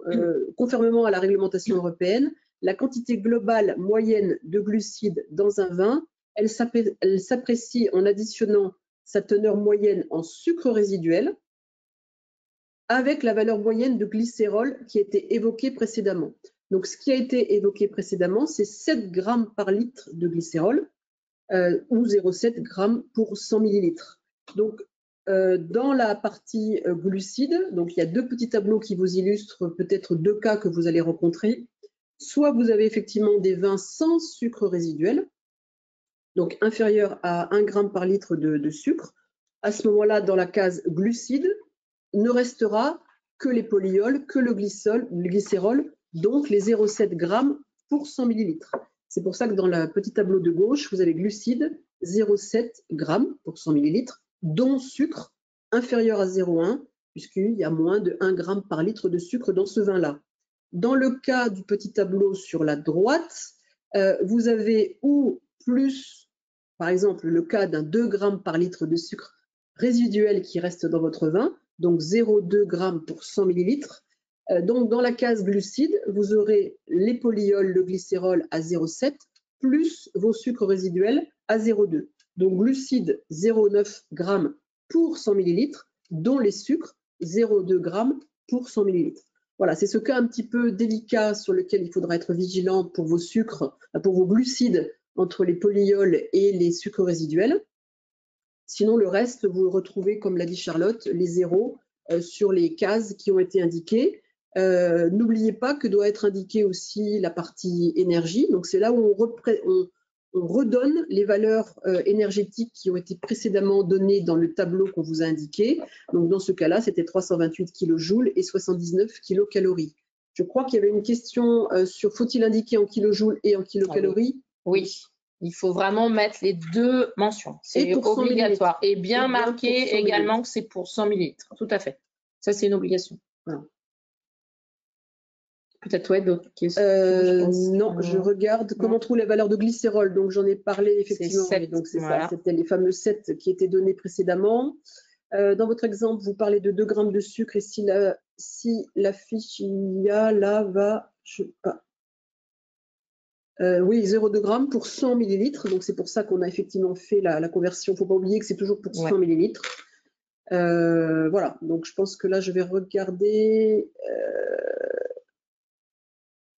conformément à la réglementation européenne, la quantité globale moyenne de glucides dans un vin, elle s'apprécie en additionnant sa teneur moyenne en sucre résiduel avec la valeur moyenne de glycérol qui a été évoquée précédemment. Donc, ce qui a été évoqué précédemment, c'est 7 grammes par litre de glycérol ou 0,7 grammes pour 100 millilitres. Donc, dans la partie glucides, donc il y a 2 petits tableaux qui vous illustrent peut-être 2 cas que vous allez rencontrer. Soit vous avez effectivement des vins sans sucre résiduel, donc inférieur à 1 gramme par litre de sucre. À ce moment-là, dans la case glucides, ne restera que les polyols, que le glycérol, donc les 0,7 grammes pour 100 millilitres. C'est pour ça que dans le petit tableau de gauche, vous avez glucides 0,7 grammes pour 100 millilitres, dont sucre inférieur à 0,1, puisqu'il y a moins de 1 gramme par litre de sucre dans ce vin-là. Dans le cas du petit tableau sur la droite, vous avez ou plus, par exemple, le cas d'un 2 grammes par litre de sucre résiduel qui reste dans votre vin, donc 0,2 grammes pour 100 millilitres. Donc, dans la case glucides, vous aurez les polyols, le glycérol à 0,7, plus vos sucres résiduels à 0,2. Donc, glucides, 0,9 grammes pour 100 millilitres, dont les sucres, 0,2 grammes pour 100 millilitres. Voilà, c'est ce cas un petit peu délicat sur lequel il faudra être vigilant pour vos sucres, pour vos glucides entre les polyols et les sucres résiduels. Sinon, le reste, vous le retrouvez, comme l'a dit Charlotte, les zéros sur les cases qui ont été indiquées. N'oubliez pas que doit être indiquée aussi la partie énergie. Donc, c'est là où on redonne les valeurs énergétiques qui ont été précédemment données dans le tableau qu'on vous a indiqué. Donc, dans ce cas-là, c'était 328 kJ et 79 kcal. Je crois qu'il y avait une question sur faut-il indiquer en kilojoules et en kilocalories? Oui. Il faut vraiment mettre les 2 mentions. C'est obligatoire. Et bien marquer également que c'est pour 100 millilitres. Tout à fait. Ça, c'est une obligation. Voilà. Peut-être, ouais, d'autres questions. Non, je regarde. Comment on trouve les valeurs de glycérol? Donc, j'en ai parlé effectivement. 7, donc, c'est voilà. Ça. C'était les fameux 7 qui étaient donnés précédemment. Dans votre exemple, vous parlez de 2 grammes de sucre et si la fiche il y a là, va, je sais pas. Oui, 0,2 grammes pour 100 millilitres. Donc, c'est pour ça qu'on a effectivement fait la conversion. Il ne faut pas oublier que c'est toujours pour 100 millilitres. Voilà. Donc, je pense que là, je vais regarder.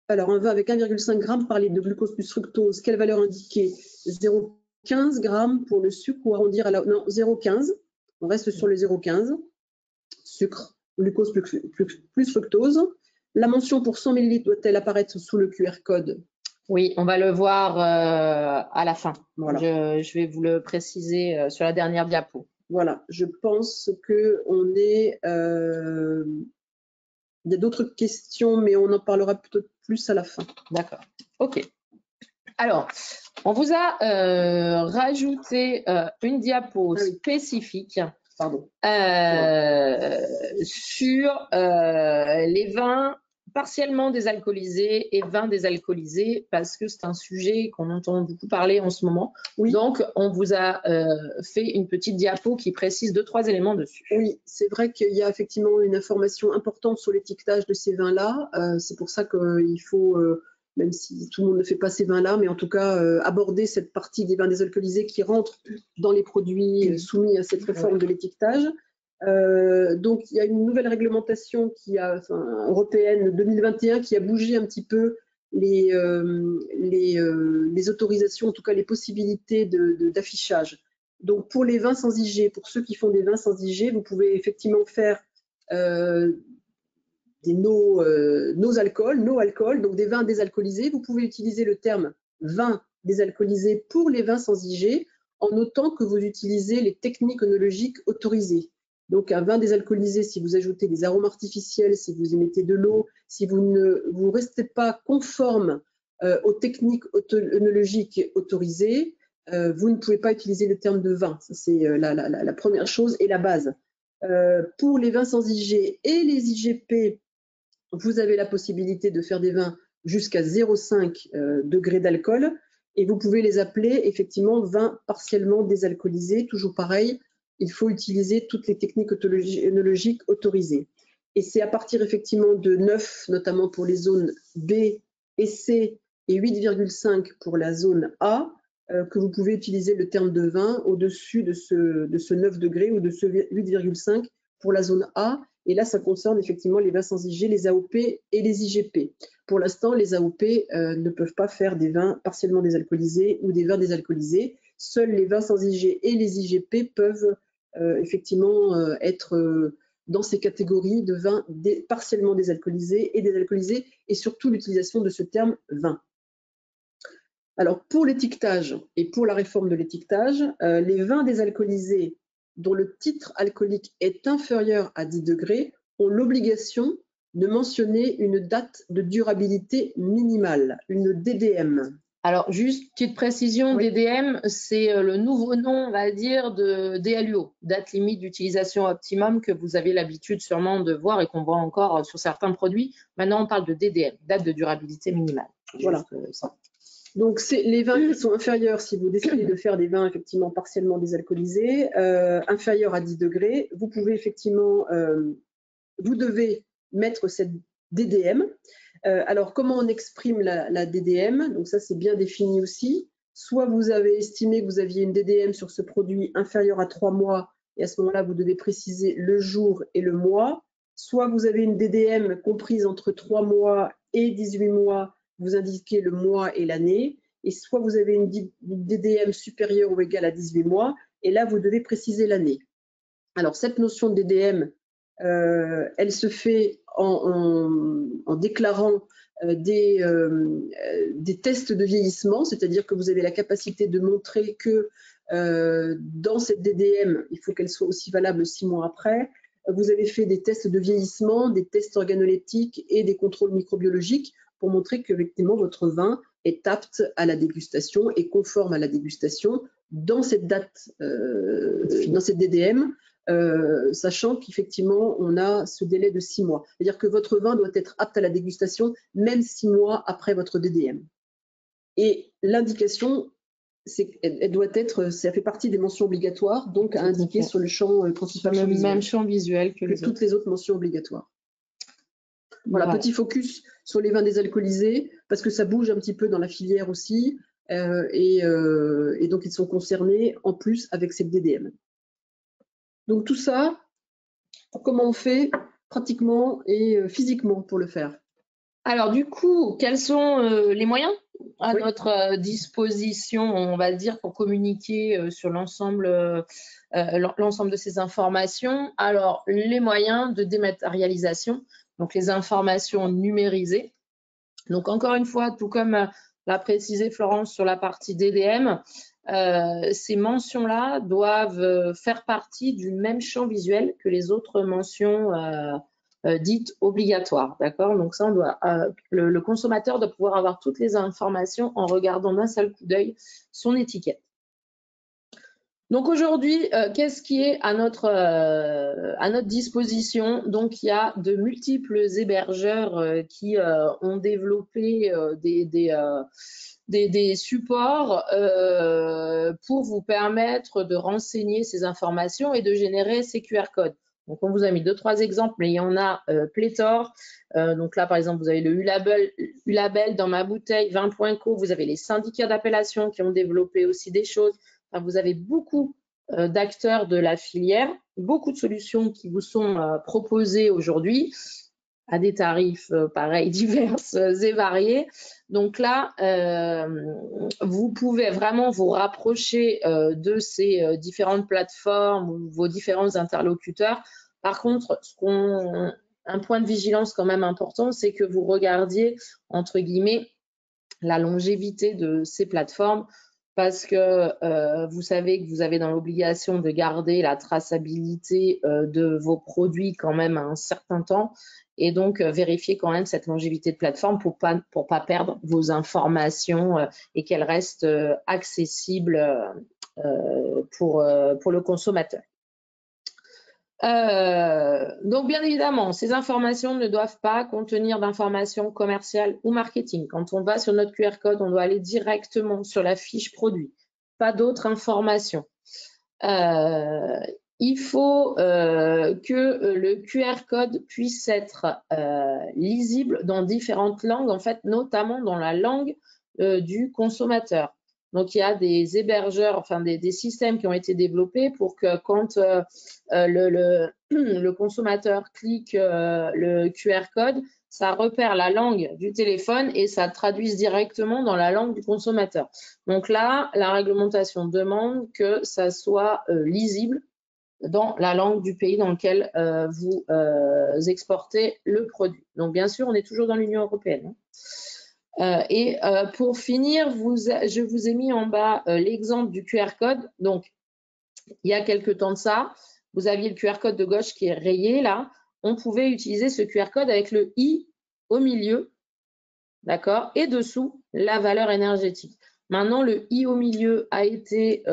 Alors, un vin avec 1,5 g par litre de glucose plus fructose. Quelle valeur indiquée? 0,15 g pour le sucre ou arrondir à la... Non, 0,15. On reste sur le 0,15. Sucre, glucose plus fructose. La mention pour 100 millilitres doit-elle apparaître sous le QR code? Oui, on va le voir à la fin. Voilà. Je vais vous le préciser sur la dernière diapo. Voilà, je pense qu'on est... il y a d'autres questions, mais on en parlera peut-être plus à la fin. D'accord. OK. Alors, on vous a rajouté une diapo spécifique sur les vins partiellement désalcoolisés et vins désalcoolisés, parce que c'est un sujet qu'on entend beaucoup parler en ce moment. Oui. Donc, on vous a fait une petite diapo qui précise 2-3 éléments dessus. Oui, c'est vrai qu'il y a effectivement une information importante sur l'étiquetage de ces vins-là. C'est pour ça qu'il faut, même si tout le monde ne fait pas ces vins-là, mais en tout cas, aborder cette partie des vins désalcoolisés qui rentrent dans les produits soumis à cette réforme de l'étiquetage. Donc, il y a une nouvelle réglementation européenne 2021 qui a bougé un petit peu les autorisations, en tout cas les possibilités d'affichage. Donc, pour les vins sans IG, pour ceux qui font des vins sans IG, vous pouvez effectivement faire des no alcool, donc des vins désalcoolisés. Vous pouvez utiliser le terme vin désalcoolisé pour les vins sans IG, en notant que vous utilisez les techniques œnologiques autorisées. Donc, un vin désalcoolisé, si vous ajoutez des arômes artificiels, si vous émettez de l'eau, si vous ne vous restez pas conforme aux techniques œnologiques autorisées, vous ne pouvez pas utiliser le terme de vin. C'est la première chose et la base. Pour les vins sans IG et les IGP, vous avez la possibilité de faire des vins jusqu'à 0,5 degrés d'alcool et vous pouvez les appeler effectivement vins partiellement désalcoolisés. Toujours pareil, il faut utiliser toutes les techniques œnologiques autorisées. Et c'est à partir effectivement de 9, notamment pour les zones B et C, et 8,5 pour la zone A, que vous pouvez utiliser le terme de vin au-dessus de ce 9 degrés ou de ce 8,5 pour la zone A. Et là, ça concerne effectivement les vins sans IG, les AOP et les IGP. Pour l'instant, les AOP ne peuvent pas faire des vins partiellement désalcoolisés ou des vins désalcoolisés. Seuls les vins sans IG et les IGP peuvent effectivement être dans ces catégories de vins partiellement désalcoolisés et désalcoolisés, et surtout l'utilisation de ce terme vin. Alors, pour l'étiquetage et pour la réforme de l'étiquetage, les vins désalcoolisés dont le titre alcoolique est inférieur à 10 degrés ont l'obligation de mentionner une date de durabilité minimale, une DDM. Alors, juste petite précision, oui. DDM, c'est le nouveau nom, on va dire, de DLUO, date limite d'utilisation optimum, que vous avez l'habitude sûrement de voir et qu'on voit encore sur certains produits. Maintenant, on parle de DDM, date de durabilité minimale. Voilà. Ça. Donc, c'est les vins qui sont inférieurs, si vous décidez de faire des vins effectivement partiellement désalcoolisés, inférieurs à 10 degrés, vous pouvez effectivement, vous devez mettre cette DDM. Alors, comment on exprime la DDM? Donc ça, c'est bien défini aussi. Soit vous avez estimé que vous aviez une DDM sur ce produit inférieure à 3 mois, et à ce moment-là, vous devez préciser le jour et le mois. Soit vous avez une DDM comprise entre 3 mois et 18 mois, vous indiquez le mois et l'année. Et soit vous avez une DDM supérieure ou égale à 18 mois, et là, vous devez préciser l'année. Alors, cette notion de DDM, elle se fait en déclarant des tests de vieillissement, c'est-à-dire que vous avez la capacité de montrer que dans cette DDM, il faut qu'elle soit aussi valable 6 mois après. Vous avez fait des tests de vieillissement, des tests organoleptiques et des contrôles microbiologiques pour montrer qu'effectivement votre vin est apte à la dégustation et conforme à la dégustation dans cette date, dans cette DDM. Sachant qu'effectivement, on a ce délai de 6 mois. C'est-à-dire que votre vin doit être apte à la dégustation même 6 mois après votre DDM. Et l'indication, elle doit être, ça fait partie des mentions obligatoires, donc à indiquer sur le champ principal. Sur le même champ visuel que toutes les autres mentions obligatoires. Voilà, petit focus sur les vins désalcoolisés, parce que ça bouge un petit peu dans la filière aussi, et donc ils sont concernés en plus avec cette DDM. Donc tout ça, comment on fait pratiquement et physiquement pour le faire? Alors du coup, quels sont les moyens à notre disposition, on va dire, pour communiquer sur l'ensemble de ces informations? Alors, les moyens de dématérialisation, donc les informations numérisées. Donc encore une fois, tout comme l'a précisé Florence sur la partie DDM, ces mentions-là doivent faire partie du même champ visuel que les autres mentions dites obligatoires. D'accord? Donc ça, le consommateur doit pouvoir avoir toutes les informations en regardant d'un seul coup d'œil son étiquette. Donc aujourd'hui, qu'est-ce qui est à notre disposition? Donc il y a de multiples hébergeurs qui ont développé des supports pour vous permettre de renseigner ces informations et de générer ces QR codes. Donc on vous a mis 2-3 exemples, mais il y en a pléthore. Donc là, par exemple, vous avez le U-Label dans ma bouteille, 20.co. Vous avez les syndicats d'appellation qui ont développé aussi des choses. Enfin, vous avez beaucoup d'acteurs de la filière, beaucoup de solutions qui vous sont proposées aujourd'hui à des tarifs pareils, divers et variés. Donc là, vous pouvez vraiment vous rapprocher de ces différentes plateformes ou vos différents interlocuteurs. Par contre, un point de vigilance quand même important, c'est que vous regardiez, entre guillemets, la longévité de ces plateformes, parce que vous savez que vous avez dans l'obligation de garder la traçabilité de vos produits quand même à un certain temps, et donc vérifier quand même cette longévité de plateforme pour pas perdre vos informations et qu'elles restent accessibles pour le consommateur. Donc, bien évidemment, ces informations ne doivent pas contenir d'informations commerciales ou marketing. Quand on va sur notre QR code, on doit aller directement sur la fiche produit, pas d'autres informations. Il faut que le QR code puisse être lisible dans différentes langues, en fait, notamment dans la langue du consommateur. Donc, il y a des hébergeurs, enfin des systèmes qui ont été développés pour que quand le consommateur clique le QR code, ça repère la langue du téléphone et ça traduise directement dans la langue du consommateur. Donc là, la réglementation demande que ça soit lisible dans la langue du pays dans lequel vous exportez le produit. Donc bien sûr, on est toujours dans l'Union européenne. Pour finir, je vous ai mis en bas l'exemple du QR code. Donc, il y a quelques temps de ça, vous aviez le QR code de gauche qui est rayé là. On pouvait utiliser ce QR code avec le I au milieu, d'accord, et dessous la valeur énergétique. Maintenant, le I au milieu a été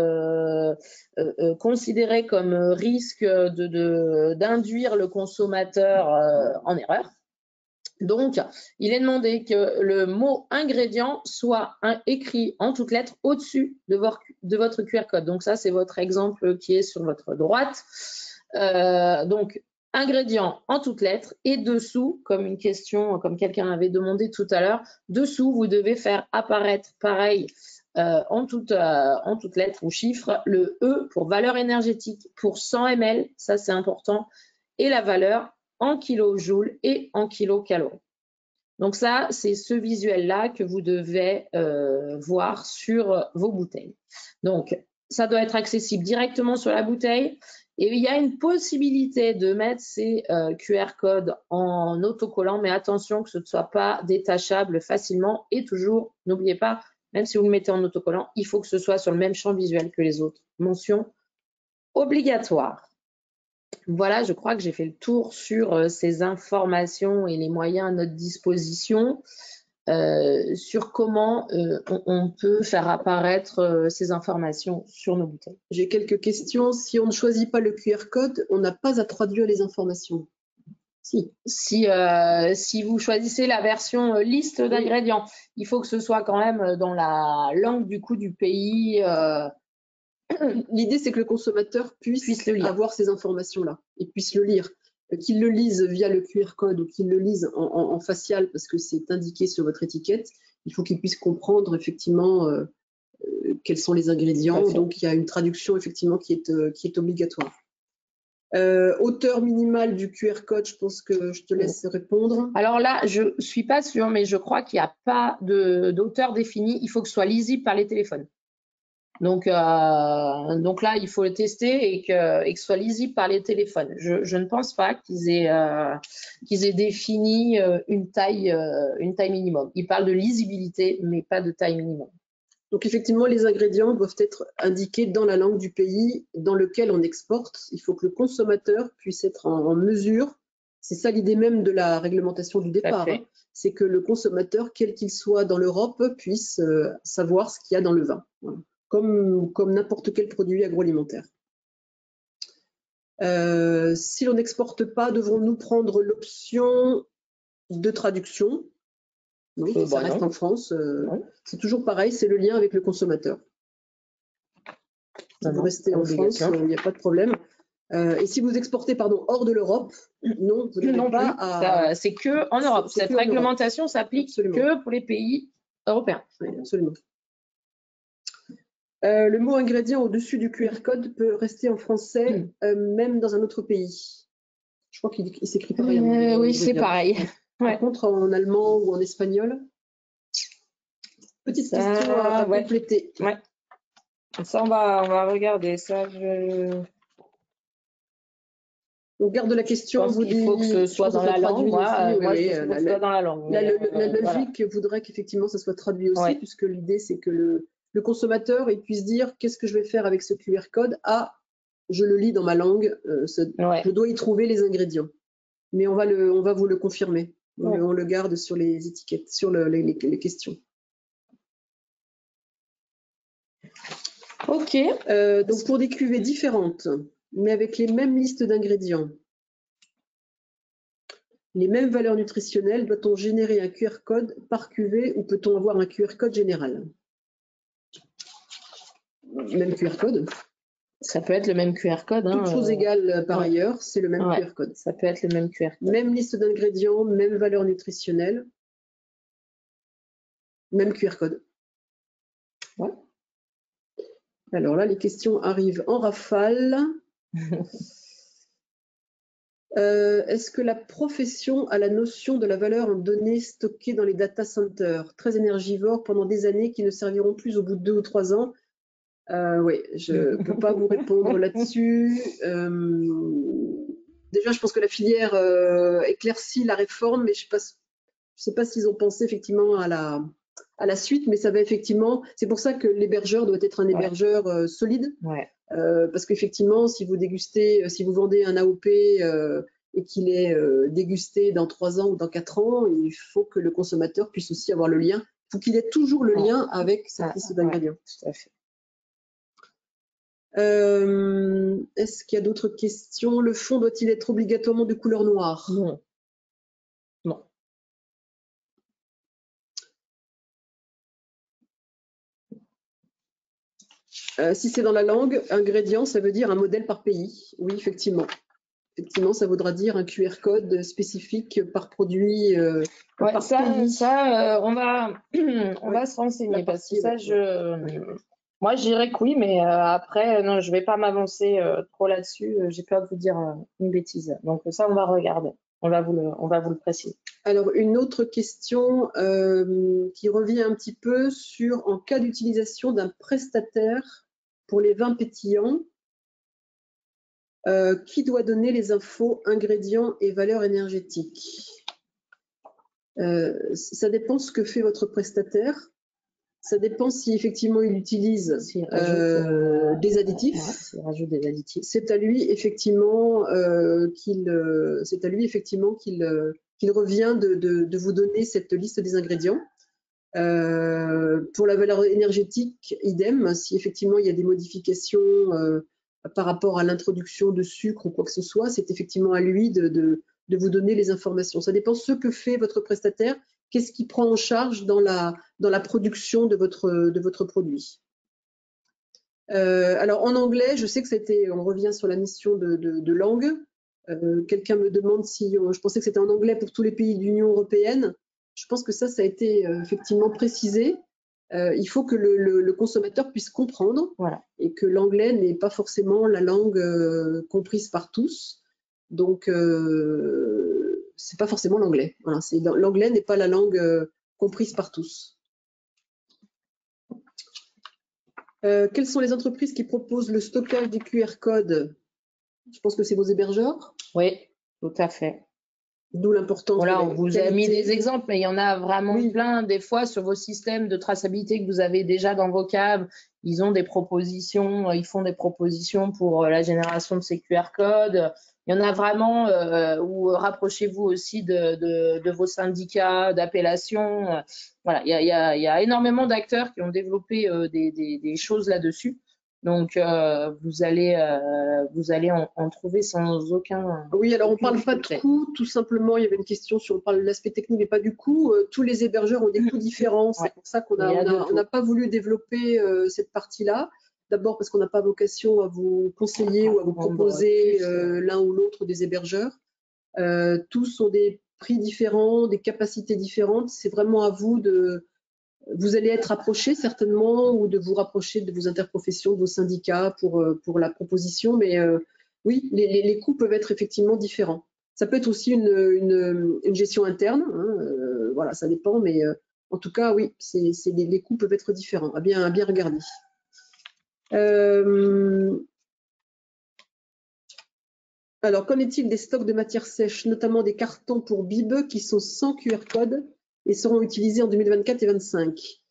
considéré comme risque d'induire le consommateur en erreur. Donc, il est demandé que le mot ingrédient soit écrit en toutes lettres au-dessus de votre QR code. Donc, ça, c'est votre exemple qui est sur votre droite. Donc, ingrédient en toutes lettres et dessous, comme une question, comme quelqu'un avait demandé tout à l'heure, dessous, vous devez faire apparaître pareil en toutes lettres ou chiffres, le E pour valeur énergétique pour 100 ml, ça c'est important, et la valeur en kilojoules et en kilocalories. Donc ça, c'est ce visuel-là que vous devez voir sur vos bouteilles. Donc, ça doit être accessible directement sur la bouteille. Et il y a une possibilité de mettre ces QR codes en autocollant, mais attention que ce ne soit pas détachable facilement. Et toujours, n'oubliez pas, même si vous le mettez en autocollant, il faut que ce soit sur le même champ visuel que les autres. Mention obligatoire. Voilà, je crois que j'ai fait le tour sur ces informations et les moyens à notre disposition, sur comment on peut faire apparaître ces informations sur nos bouteilles. J'ai quelques questions. Si on ne choisit pas le QR code, on n'a pas à traduire les informations. Si vous choisissez la version liste d'ingrédients, il faut que ce soit quand même dans la langue du coup du pays. L'idée, c'est que le consommateur puisse avoir ces informations-là et puisse le lire. Qu'il le lise via le QR code ou qu'il le lise en facial parce que c'est indiqué sur votre étiquette, il faut qu'il puisse comprendre effectivement quels sont les ingrédients. Donc, il y a une traduction effectivement qui est obligatoire. Hauteur minimale du QR code, je pense que je te laisse répondre. Alors là, je ne suis pas sûre, mais je crois qu'il n'y a pas d'auteur définie. Il faut que ce soit lisible par les téléphones. Donc là, il faut le tester et que ce soit lisible par les téléphones. Je ne pense pas qu'ils aient défini une taille minimum. Ils parlent de lisibilité, mais pas de taille minimum. Donc effectivement, les ingrédients doivent être indiqués dans la langue du pays dans lequel on exporte. Il faut que le consommateur puisse être en mesure, c'est ça l'idée même de la réglementation du départ, hein, c'est que le consommateur, quel qu'il soit dans l'Europe, puisse savoir ce qu'il y a dans le vin, voilà, comme n'importe quel produit agroalimentaire. Si l'on n'exporte pas, devons-nous prendre l'option de traduction? Oui, ça reste en France. C'est toujours pareil, c'est le lien avec le consommateur. Si vous restez en France, il n'y a pas de problème. Et si vous exportez hors de l'Europe, non, vous n'avez pas à... C'est que en Europe. Cette réglementation s'applique que pour les pays européens. Oui, absolument. Le mot ingrédient au-dessus du QR code peut rester en français, même dans un autre pays. Je crois qu'il s'écrit pareil. Oui, c'est pareil. Par contre, en allemand ou en espagnol, petite question à compléter. Ouais. Ça, on va regarder. Ça, On garde la question. Il faut que ce soit dans la langue. Moi, je trouve que ce soit dans la langue. La logique voudrait qu'effectivement, ça soit traduit aussi, puisque l'idée, c'est que le consommateur il puisse dire qu'est-ce que je vais faire avec ce QR code. Ah, je le lis dans ma langue. Je dois y trouver les ingrédients. Mais on va vous le confirmer. On le garde sur les étiquettes, sur les questions. Ok. Donc pour des cuvées différentes, mais avec les mêmes listes d'ingrédients, les mêmes valeurs nutritionnelles, doit-on générer un QR code par cuvée ou peut-on avoir un QR code général? Même QR code. Ça peut être le même QR code. Toutes choses égales par ailleurs, c'est le même QR code. Ça peut être le même QR code. Même liste d'ingrédients, même valeur nutritionnelle, même QR code. Ouais. Alors là, les questions arrivent en rafale. Est-ce que la profession a la notion de la valeur en données stockées dans les data centers, très énergivores pendant des années qui ne serviront plus au bout de 2 ou 3 ans? Oui, je ne peux pas vous répondre là-dessus. Déjà, je pense que la filière éclaircit la réforme, mais je ne sais pas s'ils ont pensé effectivement à la suite, mais ça va effectivement. C'est pour ça que l'hébergeur doit être un hébergeur solide. Parce qu'effectivement, si vous vendez un AOP et qu'il est dégusté dans 3 ans ou dans 4 ans, il faut que le consommateur puisse aussi avoir le lien. Il faut qu'il ait toujours le lien avec cette liste d'ingrédients. Tout à fait. Est-ce qu'il y a d'autres questions? Le fond doit-il être obligatoirement de couleur noire? Non. Non. Si c'est dans la langue, ingrédient, ça veut dire un modèle par pays. Oui, effectivement. Effectivement, ça voudra dire un QR code spécifique par produit. Par pays. On va se renseigner parce que ça, moi, je dirais que oui, mais après, non, je ne vais pas m'avancer trop là-dessus. J'ai peur de vous dire une bêtise. Donc ça, on va regarder. On va vous le préciser. Alors, une autre question qui revient un petit peu sur en cas d'utilisation d'un prestataire pour les vins pétillants, qui doit donner les infos, ingrédients et valeurs énergétiques? Ça dépend ce que fait votre prestataire. Ça dépend si effectivement il utilise des additifs. C'est à lui effectivement qu'il revient de vous donner cette liste des ingrédients. Pour la valeur énergétique, idem. Si effectivement il y a des modifications par rapport à l'introduction de sucre ou quoi que ce soit, c'est effectivement à lui de vous donner les informations. Ça dépend ce que fait votre prestataire. Qu'est-ce qu'il prend en charge dans la production de votre produit? Alors en anglais, je sais que on revient sur la mission de langue. Quelqu'un me demande je pensais que c'était en anglais pour tous les pays de l'Union européenne. Je pense que ça a été effectivement précisé. Il faut que le consommateur puisse comprendre et que l'anglais n'est pas forcément la langue comprise par tous. Donc, c'est pas forcément l'anglais. Voilà, l'anglais n'est pas la langue comprise par tous. Quelles sont les entreprises qui proposent le stockage des QR codes? Je pense que c'est vos hébergeurs, Oui, tout à fait. d'où l'importance de Voilà, la on vous a mis qualité. des exemples, mais il y en a vraiment Oui, plein. Des fois, sur vos systèmes de traçabilité que vous avez déjà dans vos caves, ils ont des propositions, ils font des propositions pour la génération de ces QR codes. Il y en a vraiment, ou rapprochez-vous aussi de vos syndicats d'appellation. Voilà, il y a énormément d'acteurs qui ont développé des choses là-dessus. Donc, vous allez en trouver sans oui, alors on ne aucune parle pas de difficulté. coût, tout simplement, il y avait une question si on parle de l'aspect technique, mais pas du coût. Tous les hébergeurs ont des coûts différents, c'est Ouais, pour ça qu'on il y a de n'a tout. pas voulu développer cette partie-là. D'abord parce qu'on n'a pas vocation à vous conseiller ou à vous Vendre proposer plus, l'un ou l'autre des hébergeurs. Tous ont des prix différents, des capacités différentes. C'est vraiment à vous de... Vous allez être approché certainement ou de vous rapprocher de vos interprofessions, de vos syndicats pour la proposition, mais oui, les coûts peuvent être effectivement différents. Ça peut être aussi une gestion interne, hein, voilà, ça dépend, mais en tout cas, oui, les coûts peuvent être différents, à bien regarder. Alors, qu'en est-il des stocks de matières sèches, notamment des cartons pour bib qui sont sans QR code et seront utilisés en 2024 et 2025?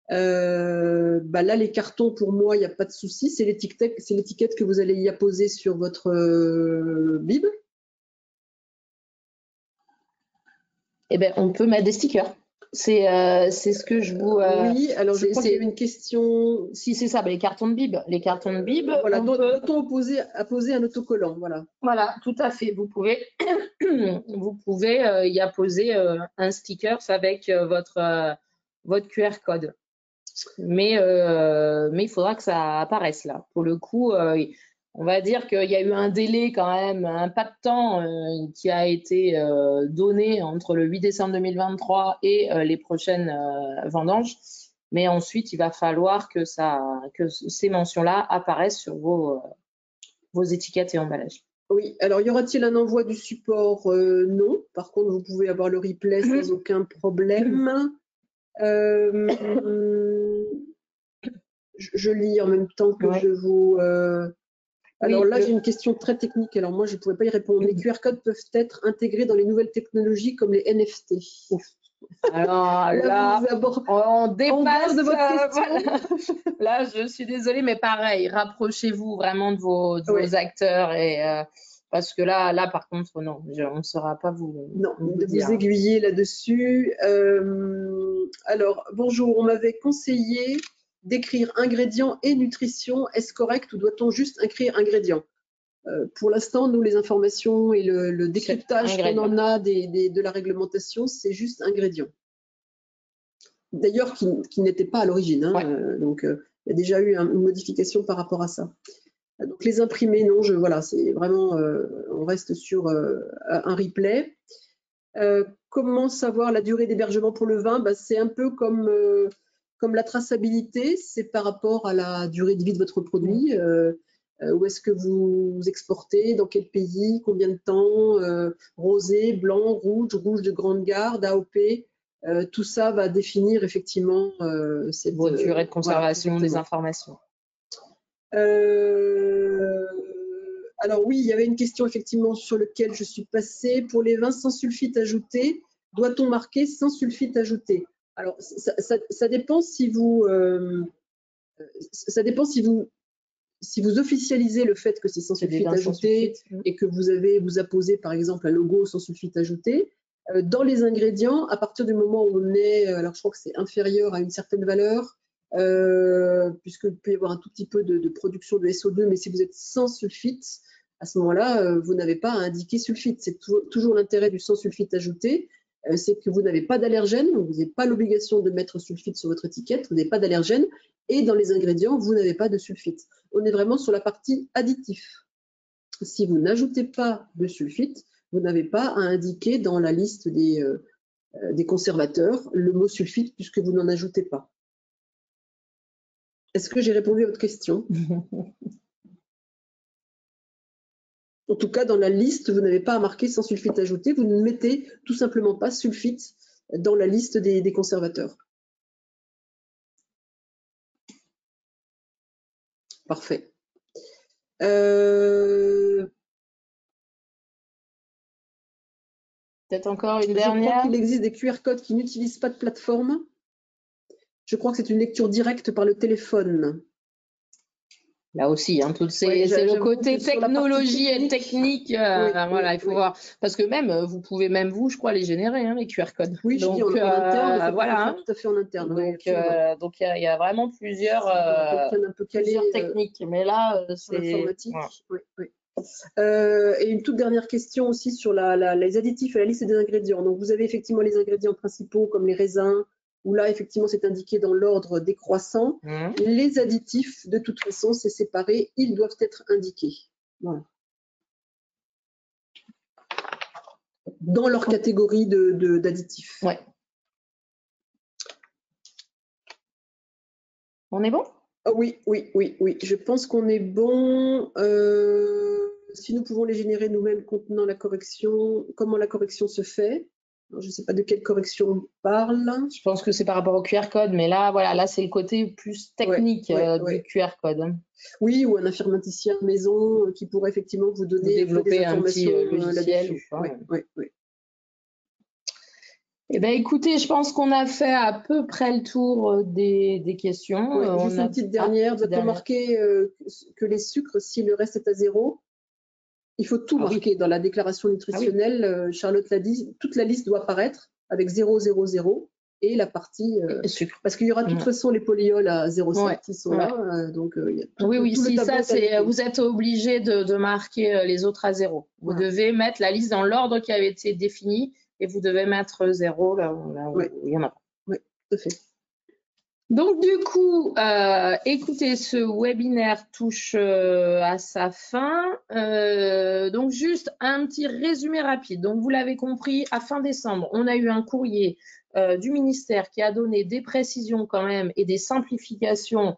Là, les cartons, pour moi, il n'y a pas de souci. C'est l'étiquette que vous allez y apposer sur votre bib. Eh ben, on peut mettre des stickers. C'est ce que je vous. Oui, alors je crois qu'il y a eu une question. Si c'est ça, ben, les cartons de bib. Les cartons de bib, Voilà, on peut. doit-on apposer un autocollant, voilà. Voilà, tout à fait. Vous pouvez, vous pouvez y apposer un sticker avec votre QR code. Mais il faudra que ça apparaisse là. Pour le coup, on va dire qu'il y a eu un délai quand même, un pas de temps qui a été donné entre le 8 décembre 2023 et les prochaines vendanges. Mais ensuite, il va falloir que ces mentions-là apparaissent sur vos étiquettes et emballages. Oui, alors y aura-t-il un envoi du support? Non. Par contre, vous pouvez avoir le replay sans aucun problème. Je lis en même temps que Ouais. je vous... Alors Oui, là, j'ai une question très technique. Alors moi, je ne pourrais pas y répondre. Les QR codes peuvent être intégrés dans les nouvelles technologies comme les NFT. alors Là, là, vous on en dépasse. garde votre question. Voilà. Là, je suis désolée, mais pareil, rapprochez-vous vraiment de Oui, vos acteurs parce que là, par contre, non, on ne saura pas non, vous de vous dire. aiguiller là-dessus. Alors, bonjour, on m'avait conseillé d'écrire ingrédients et nutrition. Est-ce correct ou doit-on juste écrire ingrédients? Pour l'instant, nous, les informations et le C'est décryptage qu'on ingrédient. en a de la réglementation, c'est juste ingrédients. D'ailleurs, qui n'était pas à l'origine. Hein, Ouais. donc, il y a déjà eu une modification par rapport à ça. Donc, les imprimés, non, voilà, c'est vraiment, on reste sur un replay. Comment savoir la durée d'hébergement pour le vin? C'est un peu comme la traçabilité, c'est par rapport à la durée de vie de votre produit. Où est-ce que vous exportez, dans quel pays, combien de temps, rosé, blanc, rouge de grande garde, AOP. Tout ça va définir effectivement Vos durées de voilà, conservation des exactement. informations. Alors oui, il y avait une question effectivement sur laquelle je suis passée. Pour les vins sans sulfite ajouté, doit-on marquer sans sulfite ajouté? Alors ça dépend si vous officialisez le fait que c'est sans C'est des sulfite vins sans ajouté sulfite. et que vous apposez par exemple un logo sans sulfite ajouté. Dans les ingrédients, à partir du moment où on est, alors je crois que c'est inférieur à une certaine valeur, puisque peut y avoir un tout petit peu de production de SO2, mais si vous êtes sans sulfite, à ce moment-là, vous n'avez pas à indiquer sulfite. C'est toujours l'intérêt du sans sulfite ajouté, c'est que vous n'avez pas d'allergène, vous n'avez pas l'obligation de mettre sulfite sur votre étiquette, vous n'avez pas d'allergène, et dans les ingrédients, vous n'avez pas de sulfite. On est vraiment sur la partie additif. Si vous n'ajoutez pas de sulfite, vous n'avez pas à indiquer dans la liste des conservateurs le mot sulfite puisque vous n'en ajoutez pas. Est-ce que j'ai répondu à votre question? En tout cas, dans la liste, vous n'avez pas à marquer sans sulfite ajouté. Vous ne mettez tout simplement pas sulfite dans la liste des conservateurs. Parfait. Peut-être encore une Je dernière. crois qu'il existe des QR codes qui n'utilisent pas de plateforme. Je crois que c'est une lecture directe par le téléphone. Là aussi, hein, Ouais, c'est le j'avoue côté que sur la partie technologie et technique. Voilà, il faut voir. Parce que même, vous pouvez même vous, je crois, les générer, hein, les QR codes. Oui, je dis en interne, en fait, on peut faire tout à fait en interne. Donc il y a vraiment plusieurs, un peu calé, plusieurs techniques. Mais là, c'est l'informatique. voilà. Oui, oui. Et une toute dernière question aussi sur les additifs et la liste des ingrédients. Donc, vous avez effectivement les ingrédients principaux comme les raisins, où là, effectivement, c'est indiqué dans l'ordre décroissant. Les additifs, de toute façon, c'est séparé, ils doivent être indiqués. Voilà. Dans leur catégorie d'additifs. Ouais. On est bon? Oui, oui, oui, oui. Je pense qu'on est bon. Si nous pouvons les générer nous-mêmes contenant la correction, comment la correction se fait? Alors, je ne sais pas de quelle correction on parle. Je pense que c'est par rapport au QR code, mais là, voilà, là, c'est le côté plus technique du QR code. Oui, ou un informaticien maison qui pourrait effectivement vous donner développer des informations un petit logiciel ou quoi. Oui. Eh bien, écoutez, je pense qu'on a fait à peu près le tour des questions. Juste une petite dernière. Doit-on marquer que les sucres, si le reste est à 0? Il faut tout marquer dans la déclaration nutritionnelle. Charlotte l'a dit, toute la liste doit apparaître avec 0, 0, 0 et la partie sucre. Parce qu'il y aura de toute façon les polyols à 0,7 qui sont là. Donc, il y a si ça, c'est vous êtes obligé de marquer les autres à 0. Vous devez mettre la liste dans l'ordre qui avait été défini et vous devez mettre 0 là où il y en a pas. Oui, tout à fait. Donc du coup, écoutez, ce webinaire touche à sa fin. Donc juste un petit résumé rapide. Donc vous l'avez compris, à fin décembre, on a eu un courrier du ministère qui a donné des précisions quand même et des simplifications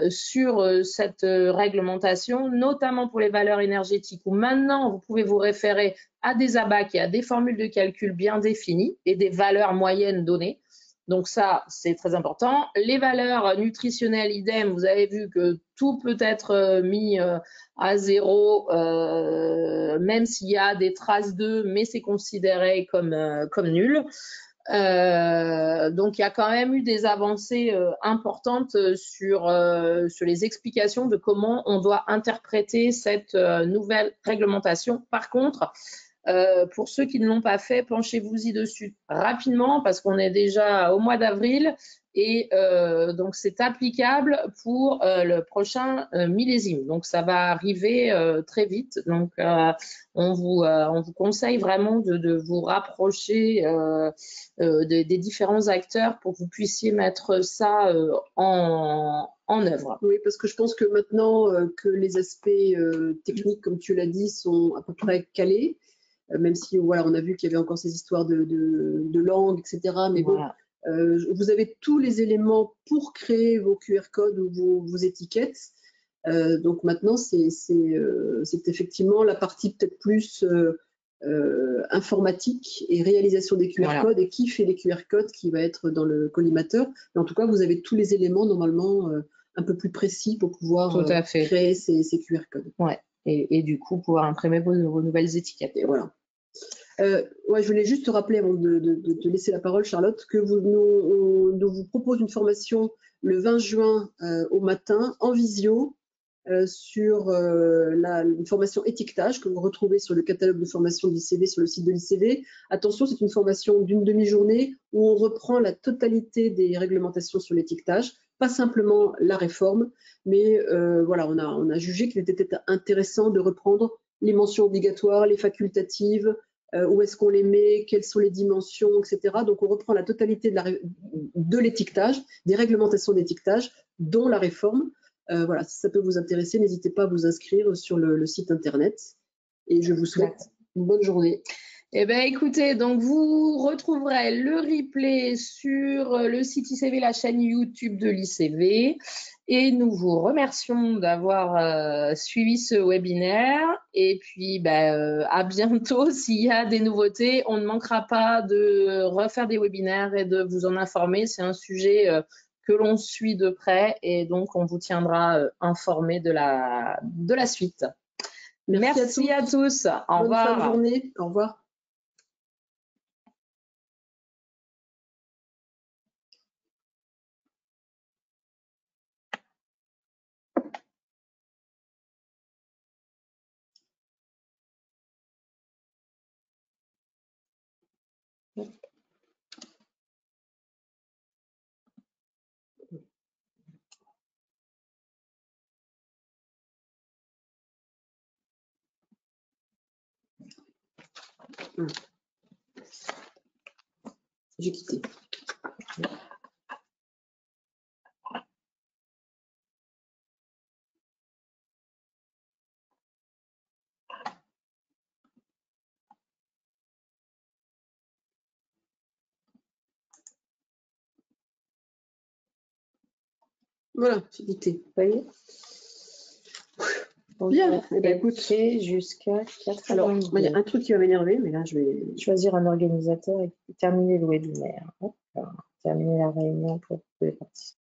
sur cette réglementation, notamment pour les valeurs énergétiques, où maintenant vous pouvez vous référer à des ABAC et à des formules de calcul bien définies et des valeurs moyennes données. Donc ça, c'est très important. Les valeurs nutritionnelles, idem, vous avez vu que tout peut être mis à 0, même s'il y a des traces d'eux, mais c'est considéré comme nul. Donc il y a quand même eu des avancées importantes sur les explications de comment on doit interpréter cette nouvelle réglementation. Par contre, pour ceux qui ne l'ont pas fait, penchez-vous-y dessus rapidement parce qu'on est déjà au mois d'avril et donc c'est applicable pour le prochain millésime. Donc ça va arriver très vite. Donc on vous conseille vraiment de vous rapprocher des différents acteurs pour que vous puissiez mettre ça en œuvre. Oui, parce que je pense que maintenant que les aspects techniques, comme tu l'as dit, sont à peu près calés, même si voilà, on a vu qu'il y avait encore ces histoires de langue, etc. Mais bon, vous avez tous les éléments pour créer vos QR codes ou vos étiquettes. Donc maintenant, c'est effectivement la partie peut-être plus informatique et réalisation des QR codes et qui fait les QR codes qui va être dans le collimateur. Mais en tout cas, vous avez tous les éléments normalement un peu plus précis pour pouvoir créer ces QR codes. Ouais. Et du coup, pouvoir imprimer vos nouvelles étiquettes. Et voilà. Je voulais juste te rappeler avant de te laisser la parole, Charlotte, que nous vous propose une formation le 20 juin au matin en visio sur une formation étiquetage que vous retrouvez sur le catalogue de formation de l'ICV sur le site de l'ICV. Attention, c'est une formation d'une demi-journée où on reprend la totalité des réglementations sur l'étiquetage, pas simplement la réforme, mais voilà, on a jugé qu'il était intéressant de reprendre les mentions obligatoires, les facultatives, où est-ce qu'on les met, quelles sont les dimensions, etc. Donc on reprend la totalité de l'étiquetage, des réglementations d'étiquetage, dont la réforme. Voilà, si ça peut vous intéresser, n'hésitez pas à vous inscrire sur le site internet. Et je vous souhaite une bonne journée. Eh bien, écoutez, donc vous retrouverez le replay sur le site ICV, la chaîne YouTube de l'ICV. Et nous vous remercions d'avoir suivi ce webinaire. Et puis, à bientôt. S'il y a des nouveautés, on ne manquera pas de refaire des webinaires et de vous en informer. C'est un sujet que l'on suit de près et donc on vous tiendra informé de la suite. Merci à tous. Au revoir. Bonne fin de journée. Au revoir. J'ai quitté. Voilà, j'ai quitté. Vous voyez? Bien, eh ben, écoute. Jusqu'à 4 Alors, il y a un truc qui va m'énerver, mais là, je vais choisir un organisateur et terminer le webinaire. Terminer la réunion pour les participants.